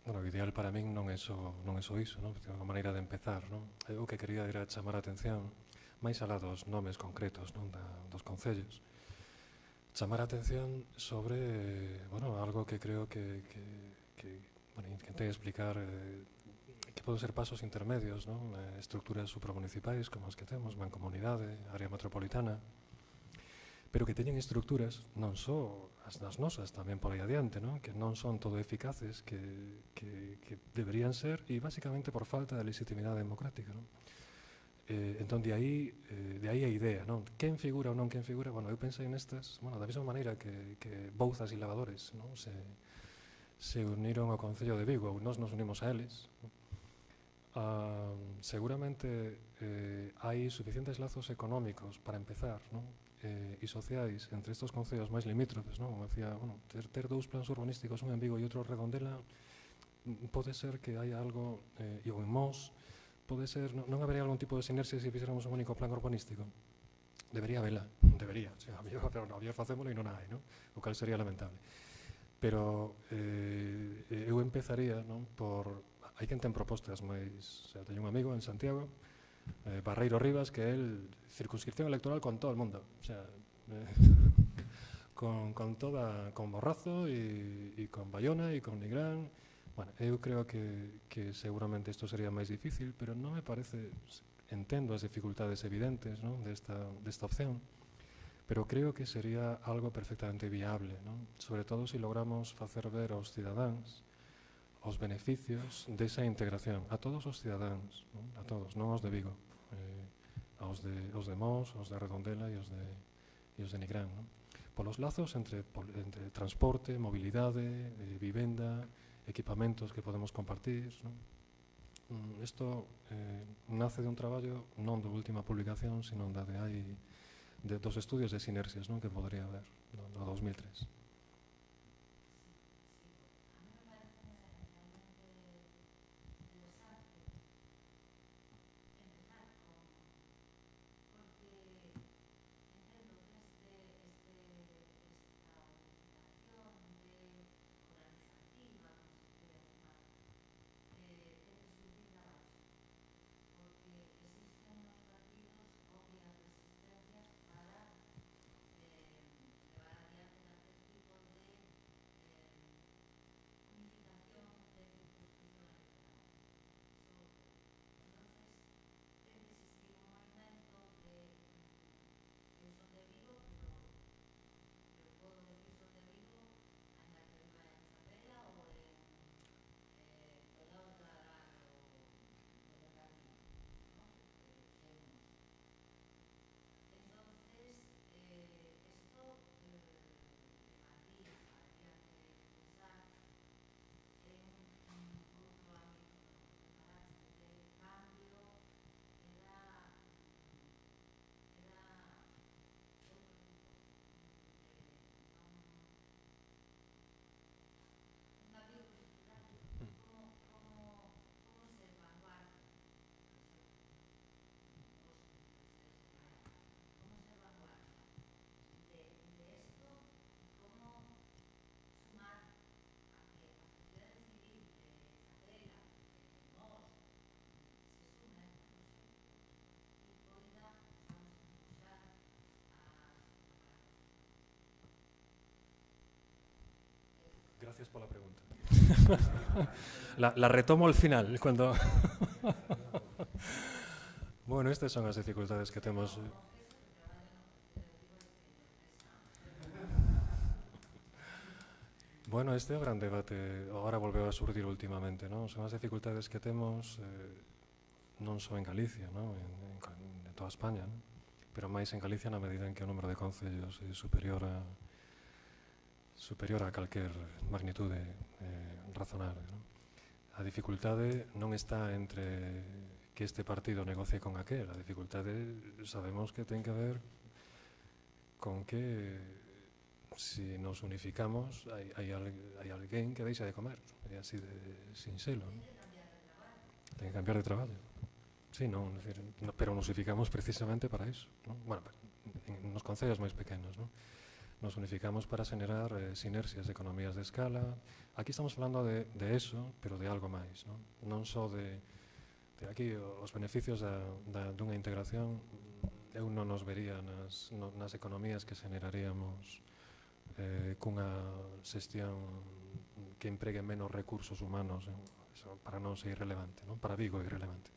Bueno, o ideal para min non é só iso, non? É unha maneira de empezar, non? Eu que quería era chamar a atención máis alá dos nomes concretos, non? Dos concellos. Chamar a atención sobre, bueno, algo que creo que bueno, intentei explicar que poden ser pasos intermedios, non? Estructuras supramunicipais como as que temos, mancomunidade, área metropolitana, pero que teñen estructuras non só as das nosas, tamén por aí adiante, non? Que non son todo eficaces que deberían ser, e basicamente por falta de legitimidade democrática, non? Entón, de aí a idea, non? Quen figura ou non quen figura? Bueno, eu pensei nestas, bueno, da mesma maneira que Bouzas e Lavadores, non? Se uniron ao Concello de Vigo, ou nós nos unimos a eles, non? Seguramente hai suficientes lazos económicos para empezar, non? E sociais entre estes concellos máis limítrofes, non? Como decía, bueno, ter dous plans urbanísticos, un en Vigo e outro en Redondela, pode ser que hai algo, e ou en Mos, pode ser, non habería algún tipo de sinerxia se fixéramos un único plan urbanístico? Debería vela, debería, o sea, a mellor facémolo e non hai, non? O cal sería lamentable. Pero eu empezaría, non, por... Hai quen ten propostas máis... O sea, teño un amigo en Santiago, Barreiro Rivas, que él, circunscripción electoral con todo el mundo, o sea, con Borrazo y con Bayona y con Nigrán. Bueno, eu creo que seguramente isto sería máis difícil, pero non me parece, entendo as dificultades evidentes, ¿no? desta opción, pero creo que sería algo perfectamente viable, ¿no? Sobre todo se logramos facer ver aos cidadáns os beneficios desa integración a todos os cidadáns, ¿no? A todos, non aos de Vigo, aos de Mos, aos de Redondela e os de Nigrán, ¿no? Polos lazos entre transporte, mobilidade, vivenda, equipamentos que podemos compartir, ¿no? Isto nace de un traballo non da última publicación, sino da de hai dos estudios de sinerxias, ¿no? Que podría haber no 2003. Gracias por la pregunta. la retomo al final, cuando... Bueno, estas son as dificultades que temos. Bueno, este é o gran debate, agora volveu a surdir últimamente, non? Son as dificultades que temos non só en Galicia, non? En toda España, non? Pero máis en Galicia na medida en que o número de concellos é superior a calquer magnitude razonable, non? A dificultade non está entre que este partido negocie con aquel, a dificultade sabemos que ten que ver con que si nos unificamos hai alguén que deixa de comer, é así de sinxelo, non? Ten que cambiar de traballo. Sí, non, pero nos unificamos precisamente para iso, non? Bueno, nos concellos máis pequenos, non? Nos unificamos para xenerar sinerxias de economías de escala. Aquí estamos falando de eso, pero de algo máis, non? Non só de aquí os beneficios dunha integración. Eu non nos vería nas economías que xeneraríamos cunha xestión que empregue menos recursos humanos, eso para non ser irrelevante, non? Para Vigo é irrelevante,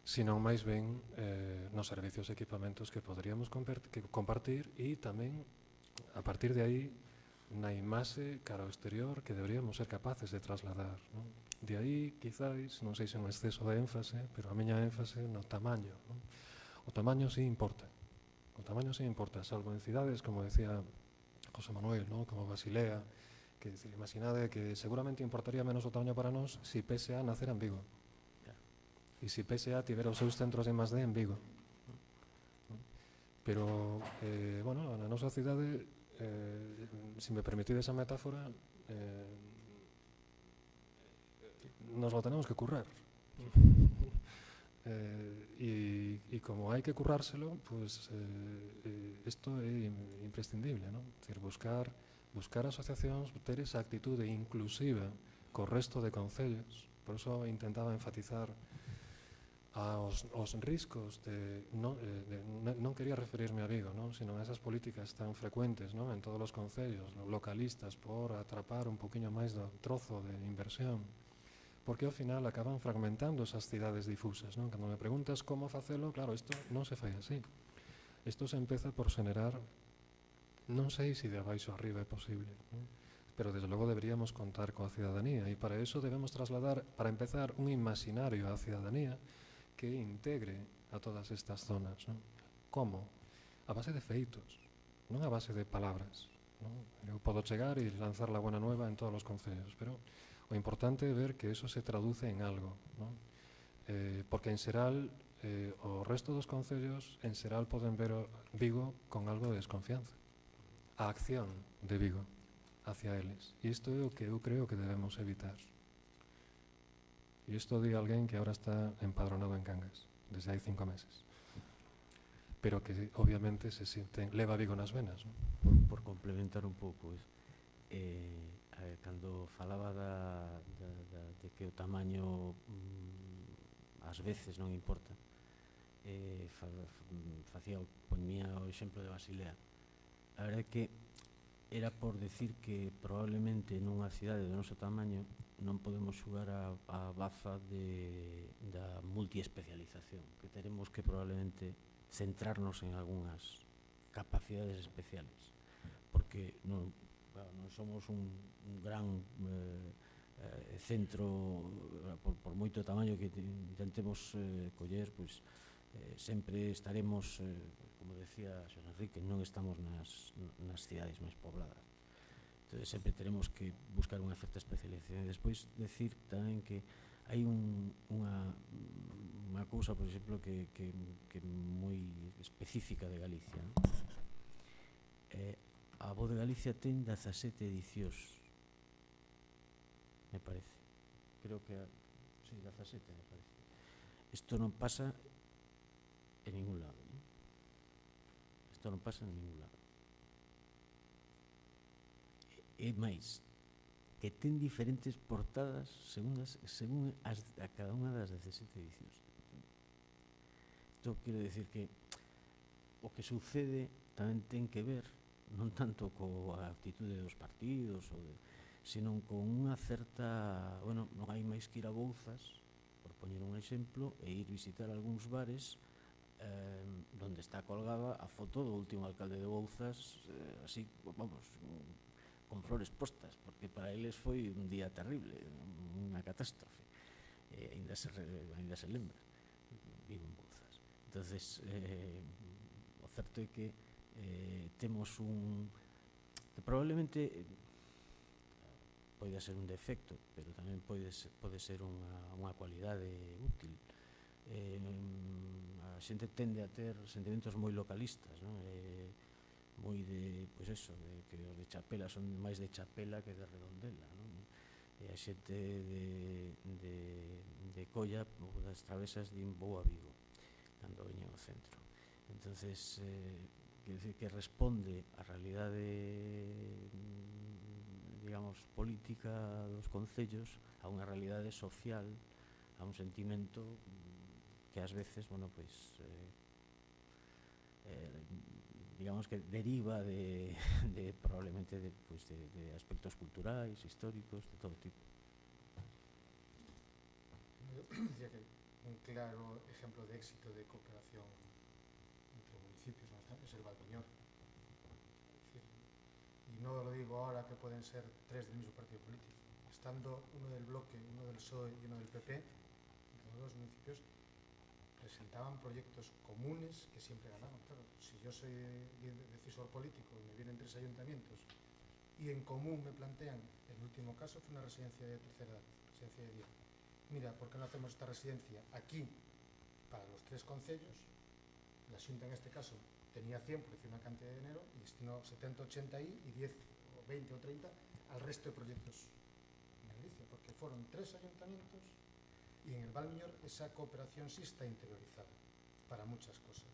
sino máis ben nos servicios e equipamentos que poderíamos compartir e tamén a partir de aí na imaxe cara ao exterior que deberíamos ser capaces de trasladar, non? De aí, quizáis, non sei se é un exceso de énfase, pero a miña énfase no tamaño, non? O tamaño sí importa, salvo en cidades, como decía José Manuel, ¿no? Como Basilea, que imaginade que seguramente importaría menos o tamaño para nós si PSA nacera en Vigo. E si PSA tivera os seus centros de +D en Vigo. Pero, bueno, na nosa cidade, se me permitide esa metáfora, nos lo tenemos que currar. Y como hay que currárselo, pues esto é imprescindible, ¿no? Es decir, buscar asociacións, ter esa actitude inclusiva co resto de concellos. Por eso intentaba enfatizar aos riscos non quería referirme a Vigo, ¿no? Sino a esas políticas tan frecuentes, ¿no? En todos os concellos, localistas, por atrapar un poquinho máis do trozo de inversión, porque ao final acaban fragmentando esas cidades difusas, ¿no? Cando me preguntas como facelo, claro, isto non se fai así. Isto se empeza por xenerar, non sei se de abaixo arriba é posible, ¿no? Pero desde logo deberíamos contar coa cidadanía e para eso debemos trasladar, para empezar, un imaginario á cidadanía que integre a todas estas zonas, ¿no? Como? A base de feitos, non a base de palabras, ¿no? Eu podo chegar e lanzar la buena nueva en todos os concellos, pero o importante é ver que eso se traduce en algo, ¿no? Porque en Seral, o resto dos concellos, en Seral poden ver Vigo con algo de desconfianza. A acción de Vigo hacia eles. E isto é o que eu creo que debemos evitar. E isto di alguén que agora está empadronado en Cangas, desde hai 5 meses. Pero que obviamente se sienten, leva Vigo nas venas, ¿no? Por complementar un pouco, cando falaba de que o tamaño ás veces non importa, poñía o exemplo de Basilea. A verdade é que era por decir que probablemente nunha cidade do noso tamaño non podemos xugar a baza da multiespecialización, que teremos que probablemente centrarnos en algunhas capacidades especiales, porque non somos un gran centro, por moito tamaño que intentemos coller, pois sempre estaremos, como decía Xosé Enrique, non estamos nas cidades máis pobladas. Entón, sempre teremos que buscar unha certa especialización. E despois decir tamén que hai unha cousa, por exemplo, que moi específica de Galicia, ¿no? A Voz de Galicia ten 17 edicións, me parece. Creo que, sí, 17, me parece. Isto non pasa en ningún lado, ¿no? Isto non pasa en ningún lado. E máis, que ten diferentes portadas según a cada unha das 17 edicións. Isto quero decir que o que sucede tamén ten que ver non tanto coa actitude dos partidos, senón con unha certa, bueno, non hai máis que ir a Bouzas, por poñer un exemplo, e ir visitar algúns bares donde está colgada a foto do último alcalde de Bouzas, así, vamos, con flores postas, porque para eles foi un día terrible, unha catástrofe, ainda se lembra, vivo en Bouzas. Entonces, o certo é que temos que probablemente pode ser un defecto, pero tamén pode ser unha cualidade útil. A xente tende a ter sentimentos moi localistas, non? Moi de, pois eso, de que os de Chapela son máis de Chapela que de Redondela, non? E a xente de Colla ou das Travesas din vou a Vigo cando veñen ao centro. Entonces, quer dizer que responde a realidade, digamos, política dos concellos, a unha realidade social, a un sentimento que ás veces, bueno, pois digamos que deriva de probablemente de aspectos culturais, históricos, de todo tipo. Decía que un claro ejemplo de éxito de cooperación entre municipios es el Valdoñor. Y no lo digo ahora que pueden ser tres del mismo partido político. Estando uno del Bloque, uno del PSOE y uno del PP, entre los dos municipios, presentaban proyectos comunes que siempre ganaban. Claro, si yo soy decisor político y me vienen tres ayuntamientos y en común me plantean, el último caso fue una residencia de tercera edad, residencia de día. Mira, ¿por qué no hacemos esta residencia aquí para los tres concellos? La Xunta en este caso tenía 100 por decir una cantidad de dinero y destinó 70, 80 ahí y 10 o 20 o 30 al resto de proyectos en Galicia, porque fueron tres ayuntamientos. Y en el Valmiñor esa cooperación sí está interiorizada para muchas cosas.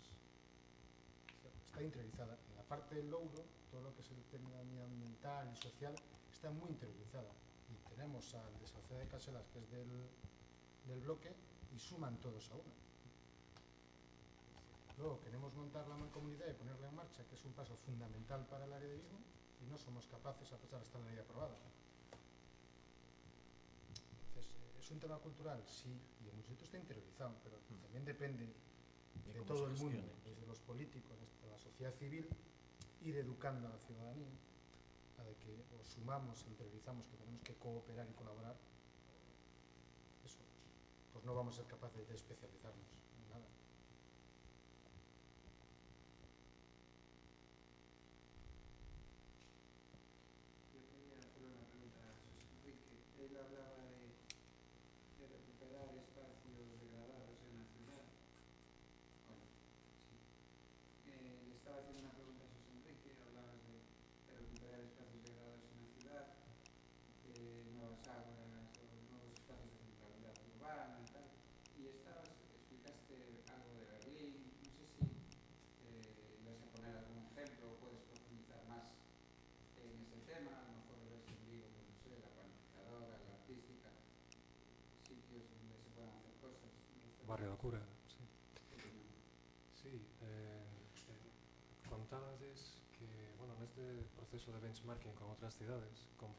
Está interiorizada. En la parte del Louro, todo lo que es el tema ambiental y social está muy interiorizada. Y tenemos al de Salceda de Caselas, que es del Bloque, y suman todos a una. Luego queremos montar la mancomunidad y ponerla en marcha, que es un paso fundamental para el área de Vigo, y no somos capaces, a pesar de estar la ley aprobada. Es un tema cultural, sí, y en muchos sitios está interiorizado, pero también depende de todo el mundo, desde los políticos hasta la sociedad civil, ir educando a la ciudadanía a de que os sumamos e interiorizamos que tenemos que cooperar y colaborar. Eso, pues no vamos a ser capaces de especializarnos en nada. Yo quería hacer una pregunta a José Enrique. Él hablaba de recuperar espacios degradados en la ciudad. Bueno, sí. Le estaba haciendo una pregunta a José Enrique. Hablabas de recuperar espacios degradados en la ciudad, nuevas ágoras o nuevos espacios de centralidad urbana y tal. Y explicaste algo de Berlín. No sé si vas a poner algún ejemplo o puedes profundizar más en ese tema. A lo mejor ves en Vigo, no sé, la planificadora, la artística, sitios donde se puedan hacer cosas. Barrio da Cura, sí. Sí, contabades que, bueno, neste proceso de benchmarking con outras cidades, con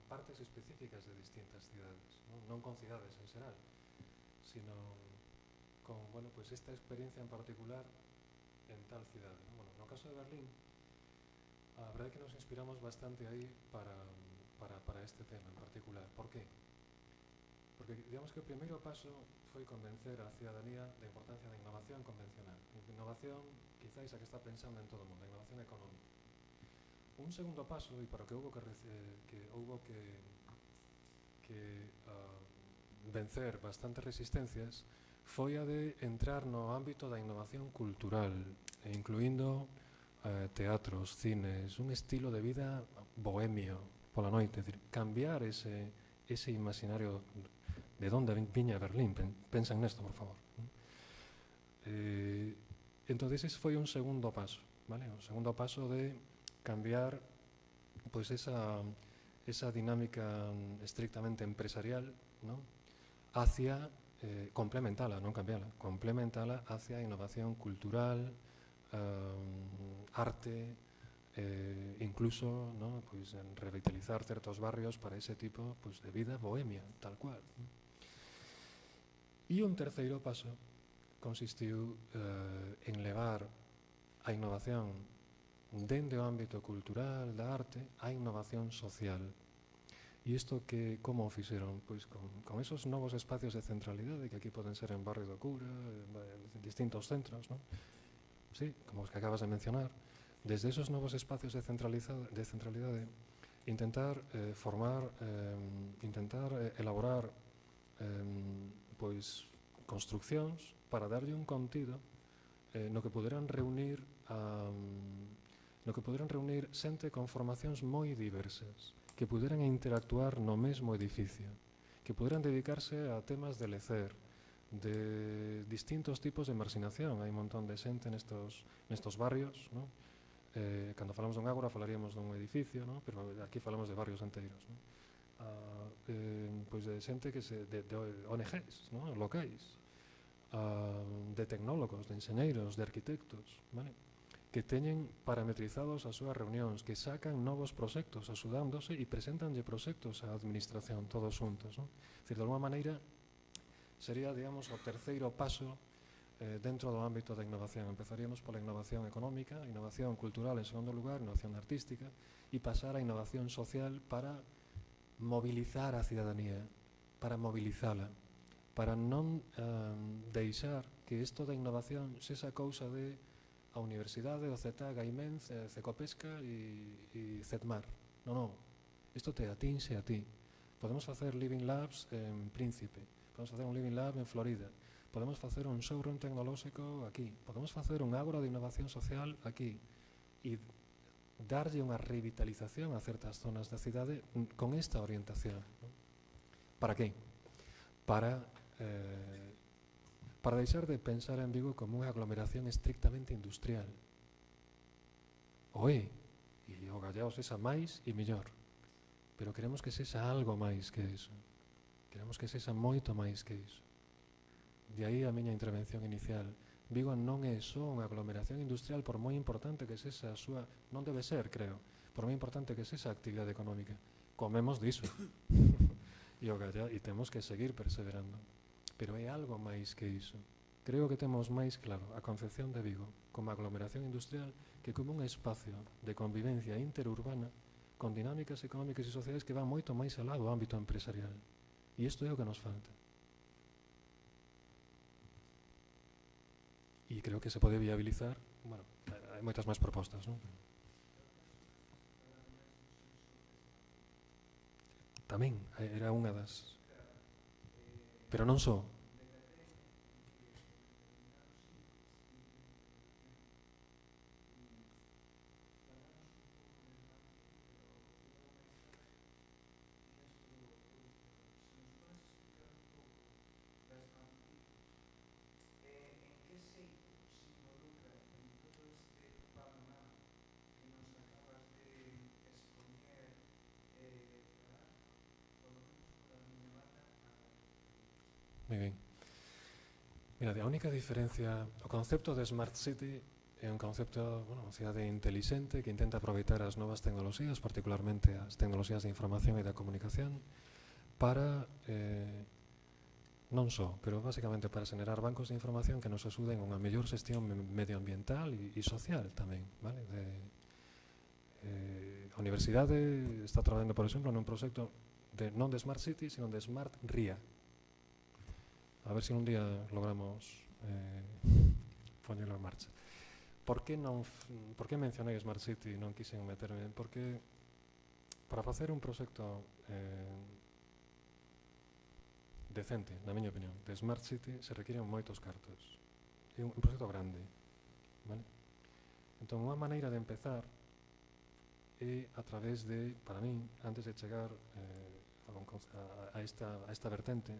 partes específicas de distintas cidades, non con cidades en xeral, sino con, bueno, pues esta experiencia en particular en tal cidade, ¿no? Bueno, no caso de Berlín, a verdade é que nos inspiramos bastante aí para este tema en particular. Por qué? Porque digamos que o primeiro paso foi convencer a ciudadanía da importancia da innovación convencional. Innovación, quizáis, a que está pensando en todo o mundo, a innovación económica. Un segundo paso, e para o que houbo que vencer bastantes resistencias, foi a de entrar no ámbito da innovación cultural, incluindo teatros, cines, un estilo de vida bohemio pola noite, é dicir, cambiar ese imaginario de onde viña Berlín. Pensen nesto, por favor. Entonces ese foi un segundo paso, vale? Un segundo paso de cambiar pois esa dinámica estrictamente empresarial, ¿no? Hacia complementala, non cambiala, complementala hacia innovación cultural, arte, incluso, ¿no?, pois, en revitalizar certos barrios para ese tipo, pois, de vida bohemia, tal cual. E un terceiro paso consistiu en levar a innovación dende o ámbito cultural, da arte, a innovación social. E isto que como o fixeron? Pois con esos novos espacios de centralidade que aquí poden ser en Barrio do Cura, en distintos centros, ¿no? Sí, como os que acabas de mencionar. Desde esos novos espacios de centralidade, intentar formar, intentar elaborar pois construccións para darlle un contido no que poderán reunir xente con formacións moi diversas, que poderan interactuar no mesmo edificio, que poderan dedicarse a temas de lecer, de distintos tipos de marxinación. Hai un montón de xente nestos barrios, ¿no? Cando falamos dun ágora falaríamos dun edificio, ¿no? Pero aquí falamos de barrios enteiros, ¿no? Pois de xente que de ONGs, ¿no?, locais, de tecnólogos, de enxeñeiros, de arquitectos, ¿vale?, que teñen parametrizados as súas reunións, que sacan novos proxectos axudándose e presentanlle proxectos á administración todos xuntos, ¿no? Es decir, de alguma maneira sería, digamos, o terceiro paso dentro do ámbito da innovación. Empezaríamos pola innovación económica, innovación cultural en segundo lugar, innovación artística, e pasar á innovación social para mobilizar a cidadanía, para mobilizala, para non deixar que isto da innovación sexa cousa de a Universidade, o CETAG, a IMENZ, CECOPESCA e CETMAR. Non, isto te atinxe a ti. Podemos facer Living Labs en Príncipe, podemos facer un Living Lab en Florida, podemos facer un showroom tecnolóxico aquí, podemos facer un ágora de innovación social aquí e darlle unha revitalización a certas zonas da cidade con esta orientación. Para que? Para deixar de pensar en Vigo como unha aglomeración estrictamente industrial. E o Gallao sexa máis e mellor, pero queremos que sexa algo máis que iso, queremos que sexa moito máis que iso. De aí a miña intervención inicial. Vigo non é só unha aglomeración industrial, por moi importante que sexa a súa, non debe ser, creo, por moi importante que sexa a actividade económica. Comemos diso e temos que seguir perseverando, pero é algo máis que iso. Creo que temos máis claro a concepción de Vigo como aglomeración industrial que como un espacio de convivencia interurbana con dinámicas económicas e sociais que van moito máis alá do ámbito empresarial. E isto é o que nos falta. E creo que se pode viabilizar, bueno, hai moitas máis propostas, non? Tamén era unha das, pero non só. Moi ben. Mira, a única diferencia, o concepto de Smart City é un concepto, bueno, unha cidade inteligente que intenta aproveitar as novas tecnoloxías, particularmente as tecnoloxías de información e da comunicación, para, non só, pero basicamente para xenerar bancos de información que nos axuden a unha mellor xestión medioambiental e social tamén, vale? A Universidade está traballando, por exemplo, nun proxecto non de Smart City, sino de Smart Ría. A ver se un día logramos poñelo en marcha. Por que mencionei Smart City e non quixen meterme? Porque para facer un proxecto decente, na miña opinión, de Smart City se requiren moitos cartos. É un proxecto grande, vale? Entón, unha maneira de empezar é a través de, para min, antes de chegar a esta vertente,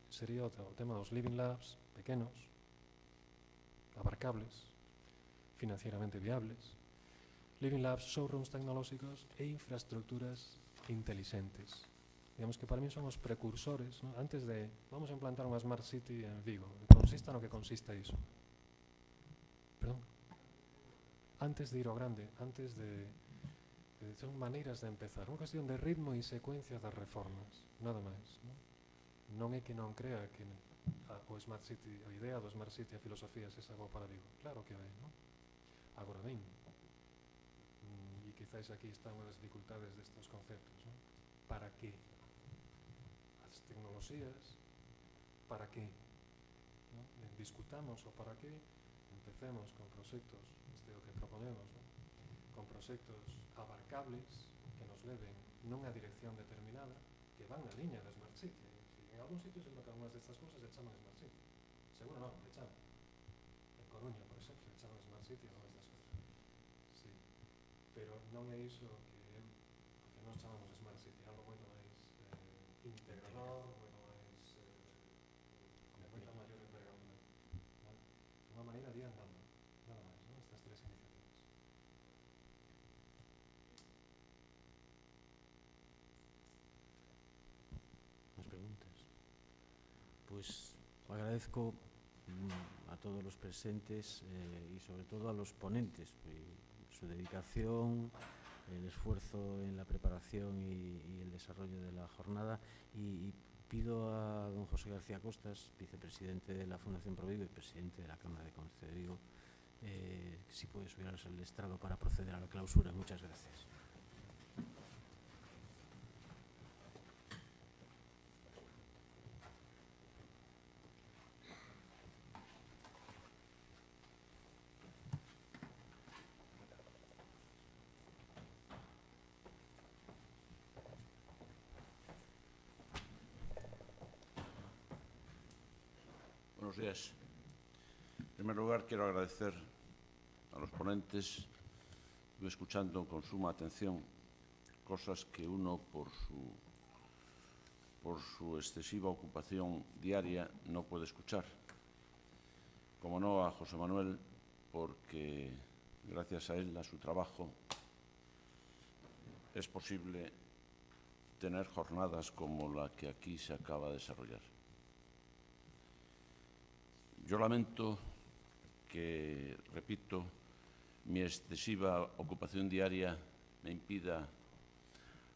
sería o tema dos Living Labs pequenos, abarcables, financieramente viables, Living Labs, showrooms tecnolóxicos e infraestructuras inteligentes. Digamos que para mí son os precursores, ¿no? Antes de, vamos a implantar unha Smart City en Vigo, consista no que consista iso. Perdón? antes de ir ao grande, antes de son maneiras de empezar, unha cuestión de ritmo e secuencia das reformas, nada máis, non é que non crea que o Smart City, a idea do Smart City, a filosofía se bo para Vigo, claro que hai, non? Agora ben, e quizáis aquí están as dificultades destes conceptos, non? Para que as tecnoloxías, para que discutamos o para que empecemos con proxectos, este é o que proponemos, non? Con proxectos abarcables que nos leven nunha dirección determinada que van na liña da Smart City. En algún sitio seguro que algunhas destas cousas se chaman Smart City. Seguro non, se chaman. En Coruña, por exemplo, se chaman Smart City algunhas das cousas. Sí. Pero non é iso que nós chamamos Smart City, algo moito máis integrador, moito máis con moita maior envergadura. Unha maneira de ir andando, nada máis, non? Estas tres iniciativas. Más preguntas. Pues agradezco a todos los presentes y sobre todo a los ponentes su dedicación, el esfuerzo en la preparación y el desarrollo de la jornada y pido a don José García Costas, vicepresidente de la Fundación Provigo y presidente de la Cámara de Comercio de Vigo, si puede subir al estrado para proceder a la clausura. Muchas gracias. Buenos días. En primer lugar, quiero agradecer a los ponentes. Estuve escuchando con suma atención cosas que uno, por su excesiva ocupación diaria, no puede escuchar. Como no a José Manuel, porque gracias a él, a su trabajo, es posible tener jornadas como la que aquí se acaba de desarrollar. Yo lamento que, repito, mi excesiva ocupación diaria me impida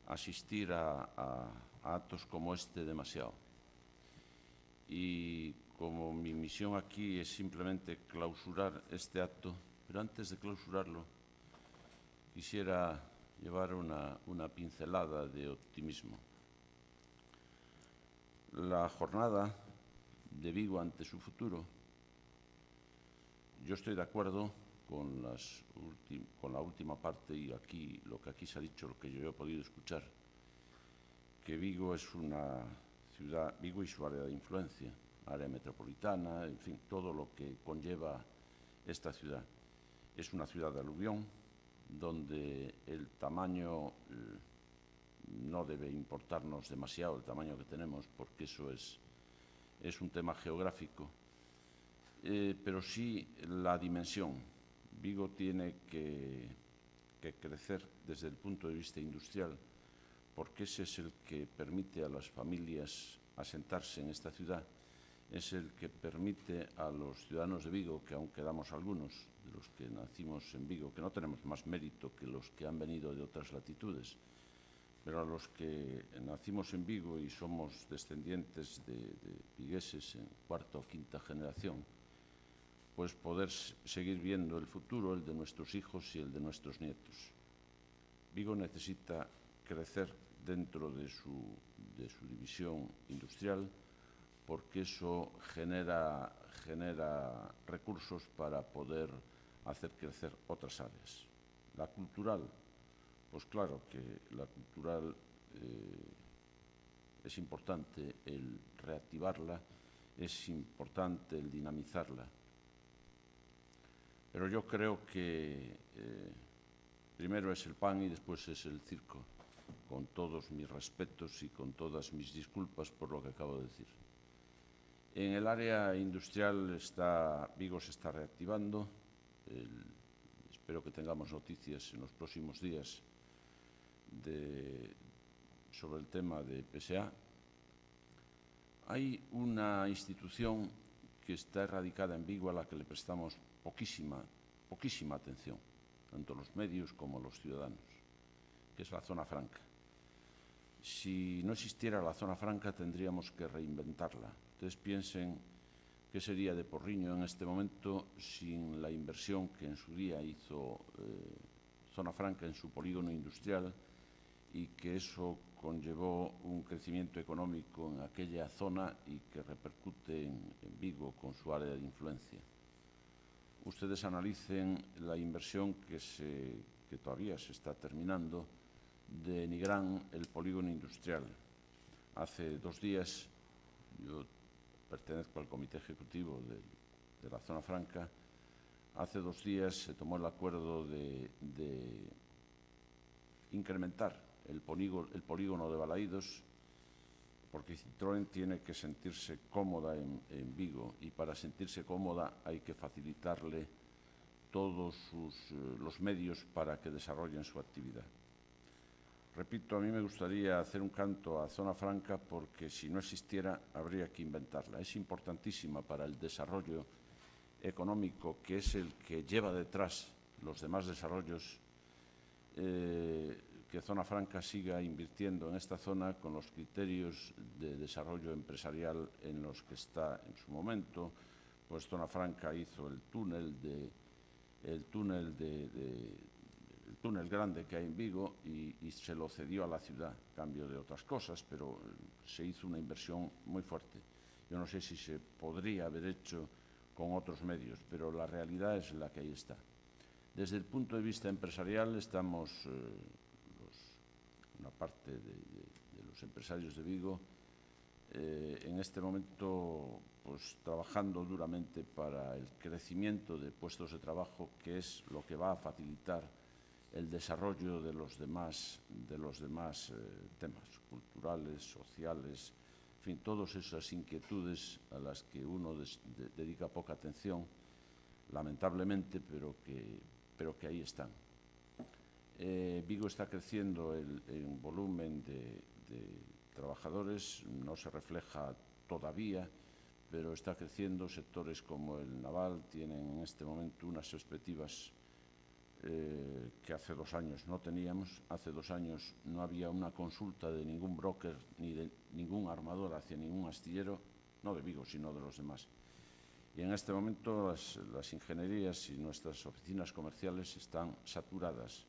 asistir a actos como este demasiado. Y como mi misión aquí es simplemente clausurar este acto, pero antes de clausurarlo quisiera llevar una pincelada de optimismo. La jornada de Vigo ante su futuro, yo estoy de acuerdo con la última parte y aquí lo que aquí se ha dicho, lo que yo he podido escuchar, que Vigo es una ciudad, Vigo y su área de influencia, área metropolitana, en fin, todo lo que conlleva esta ciudad. Es una ciudad de aluvión, donde el tamaño no debe importarnos demasiado, el tamaño que tenemos, porque eso es un tema geográfico. Pero sí la dimensión. Vigo tiene que crecer desde el punto de vista industrial, porque ese es el que permite a las familias asentarse en esta ciudad, es el que permite a los ciudadanos de Vigo, que aún quedamos algunos de los que nacimos en Vigo, que no tenemos más mérito que los que han venido de otras latitudes, pero a los que nacimos en Vigo y somos descendientes de vigueses en cuarta o quinta generación, pues poder seguir viendo el futuro, el de nuestros hijos y el de nuestros nietos. Vigo necesita crecer dentro de su división industrial, porque eso genera recursos para poder hacer crecer otras áreas. La cultural, pues claro que la cultural es importante el reactivarla, es importante el dinamizarla. Pero yo creo que primero es el pan y después es el circo, con todos mis respetos y con todas mis disculpas por lo que acabo de decir. En el área industrial Vigo se está reactivando. Espero que tengamos noticias en los próximos días sobre el tema de PSA. Hay una institución que está erradicada en Vigo a la que le prestamos poquísima atención. tanto los medios como los ciudadanos, que es la zona franca. Si no existiera la zona franca, tendríamos que reinventarla. Ustedes piensen qué sería de Porriño en este momento sin la inversión que en su día hizo Zona Franca en su polígono industrial, y que eso conllevó un crecimiento económico en aquella zona y que repercute en Vigo con su área de influencia. Ustedes analicen la inversión que todavía se está terminando de Nigrán, el polígono industrial. Hace 2 días, yo pertenezco al comité ejecutivo de la Zona Franca, hace 2 días se tomó el acuerdo de incrementar el polígono de Balaídos, porque Citroën tiene que sentirse cómoda en Vigo, y para sentirse cómoda hay que facilitarle todos los medios para que desarrollen su actividad. Repito, a mí me gustaría hacer un canto a Zona Franca porque si no existiera habría que inventarla. Es importantísima para el desarrollo económico, que es el que lleva detrás los demás desarrollos, que Zona Franca siga invirtiendo en esta zona con los criterios de desarrollo empresarial en los que está en su momento. Pues Zona Franca hizo el túnel grande que hay en Vigo y se lo cedió a la ciudad a cambio de otras cosas, pero se hizo una inversión muy fuerte. Yo no sé si se podría haber hecho con otros medios, pero la realidad es la que ahí está. Desde el punto de vista empresarial estamos, una parte de los empresarios de Vigo, en este momento pues trabajando duramente para el crecimiento de puestos de trabajo, que es lo que va a facilitar el desarrollo de los demás temas culturales, sociales, en fin, todas esas inquietudes a las que uno dedica poca atención, lamentablemente, pero que ahí están. Vigo está creciendo en volumen de trabajadores, no se refleja todavía, pero está creciendo. Sectores como el naval tienen en este momento unas perspectivas que hace 2 años no teníamos. Hace 2 años no había una consulta de ningún broker ni de ningún armador hacia ningún astillero, no de Vigo, sino de los demás. Y en este momento las ingenierías y nuestras oficinas comerciales están saturadas.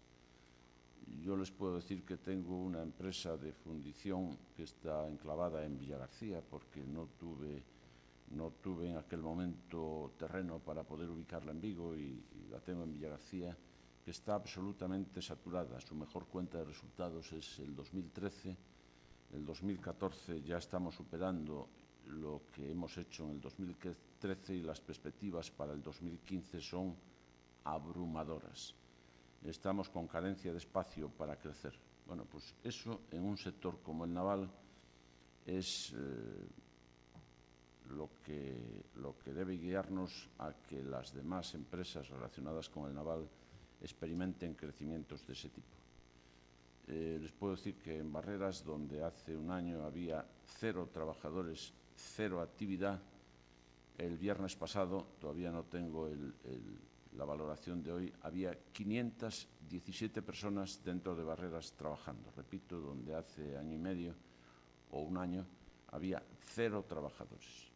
Yo les puedo decir que tengo una empresa de fundición que está enclavada en Villagarcía, porque no tuve en aquel momento terreno para poder ubicarla en Vigo, y la tengo en Villagarcía, que está absolutamente saturada. Su mejor cuenta de resultados es el 2013. El 2014 ya estamos superando lo que hemos hecho en el 2013 y las perspectivas para el 2015 son abrumadoras. Estamos con carencia de espacio para crecer. Bueno, pues eso en un sector como el naval es lo que debe guiarnos a que las demás empresas relacionadas con el naval experimenten crecimientos de ese tipo. Les puedo decir que en Barreras, donde hace 1 año había 0 trabajadores, 0 actividad, el viernes pasado, todavía no tengo la valoración de hoy, había 517 personas dentro de Barreras trabajando. Repito, donde hace 1 año y medio o 1 año había 0 trabajadores.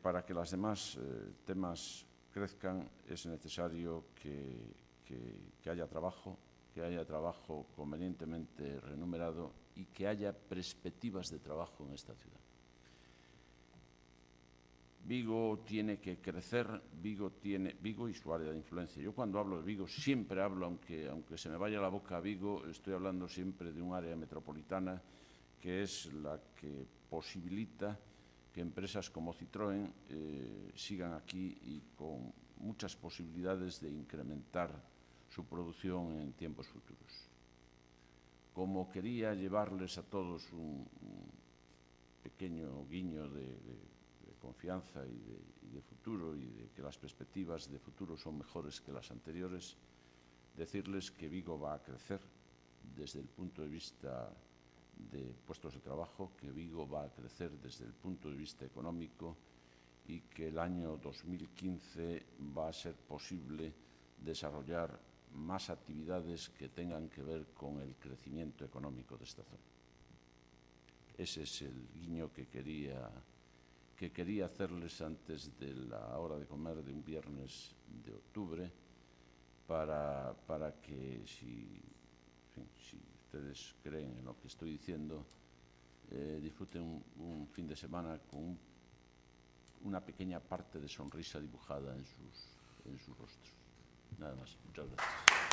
Para que los demás temas crezcan es necesario que haya trabajo convenientemente remunerado y que haya perspectivas de trabajo en esta ciudad. Vigo tiene que crecer, Vigo y su área de influencia. Yo cuando hablo de Vigo siempre hablo, aunque se me vaya la boca a Vigo, estoy hablando siempre de un área metropolitana que es la que posibilita que empresas como Citroën sigan aquí y con muchas posibilidades de incrementar su producción en tiempos futuros. Como quería llevarles a todos un pequeño guiño de confianza y de futuro, y de que las perspectivas de futuro son mejores que las anteriores, decirles que Vigo va a crecer desde el punto de vista de puestos de trabajo, que Vigo va a crecer desde el punto de vista económico, y que el año 2015 va a ser posible desarrollar más actividades que tengan que ver con el crecimiento económico de esta zona. Ese es el guiño que quería hacerles antes de la hora de comer de un viernes de octubre, para que si ustedes creen en lo que estoy diciendo, disfruten un fin de semana con una pequeña parte de sonrisa dibujada en sus rostros. Nada más. Muchas gracias.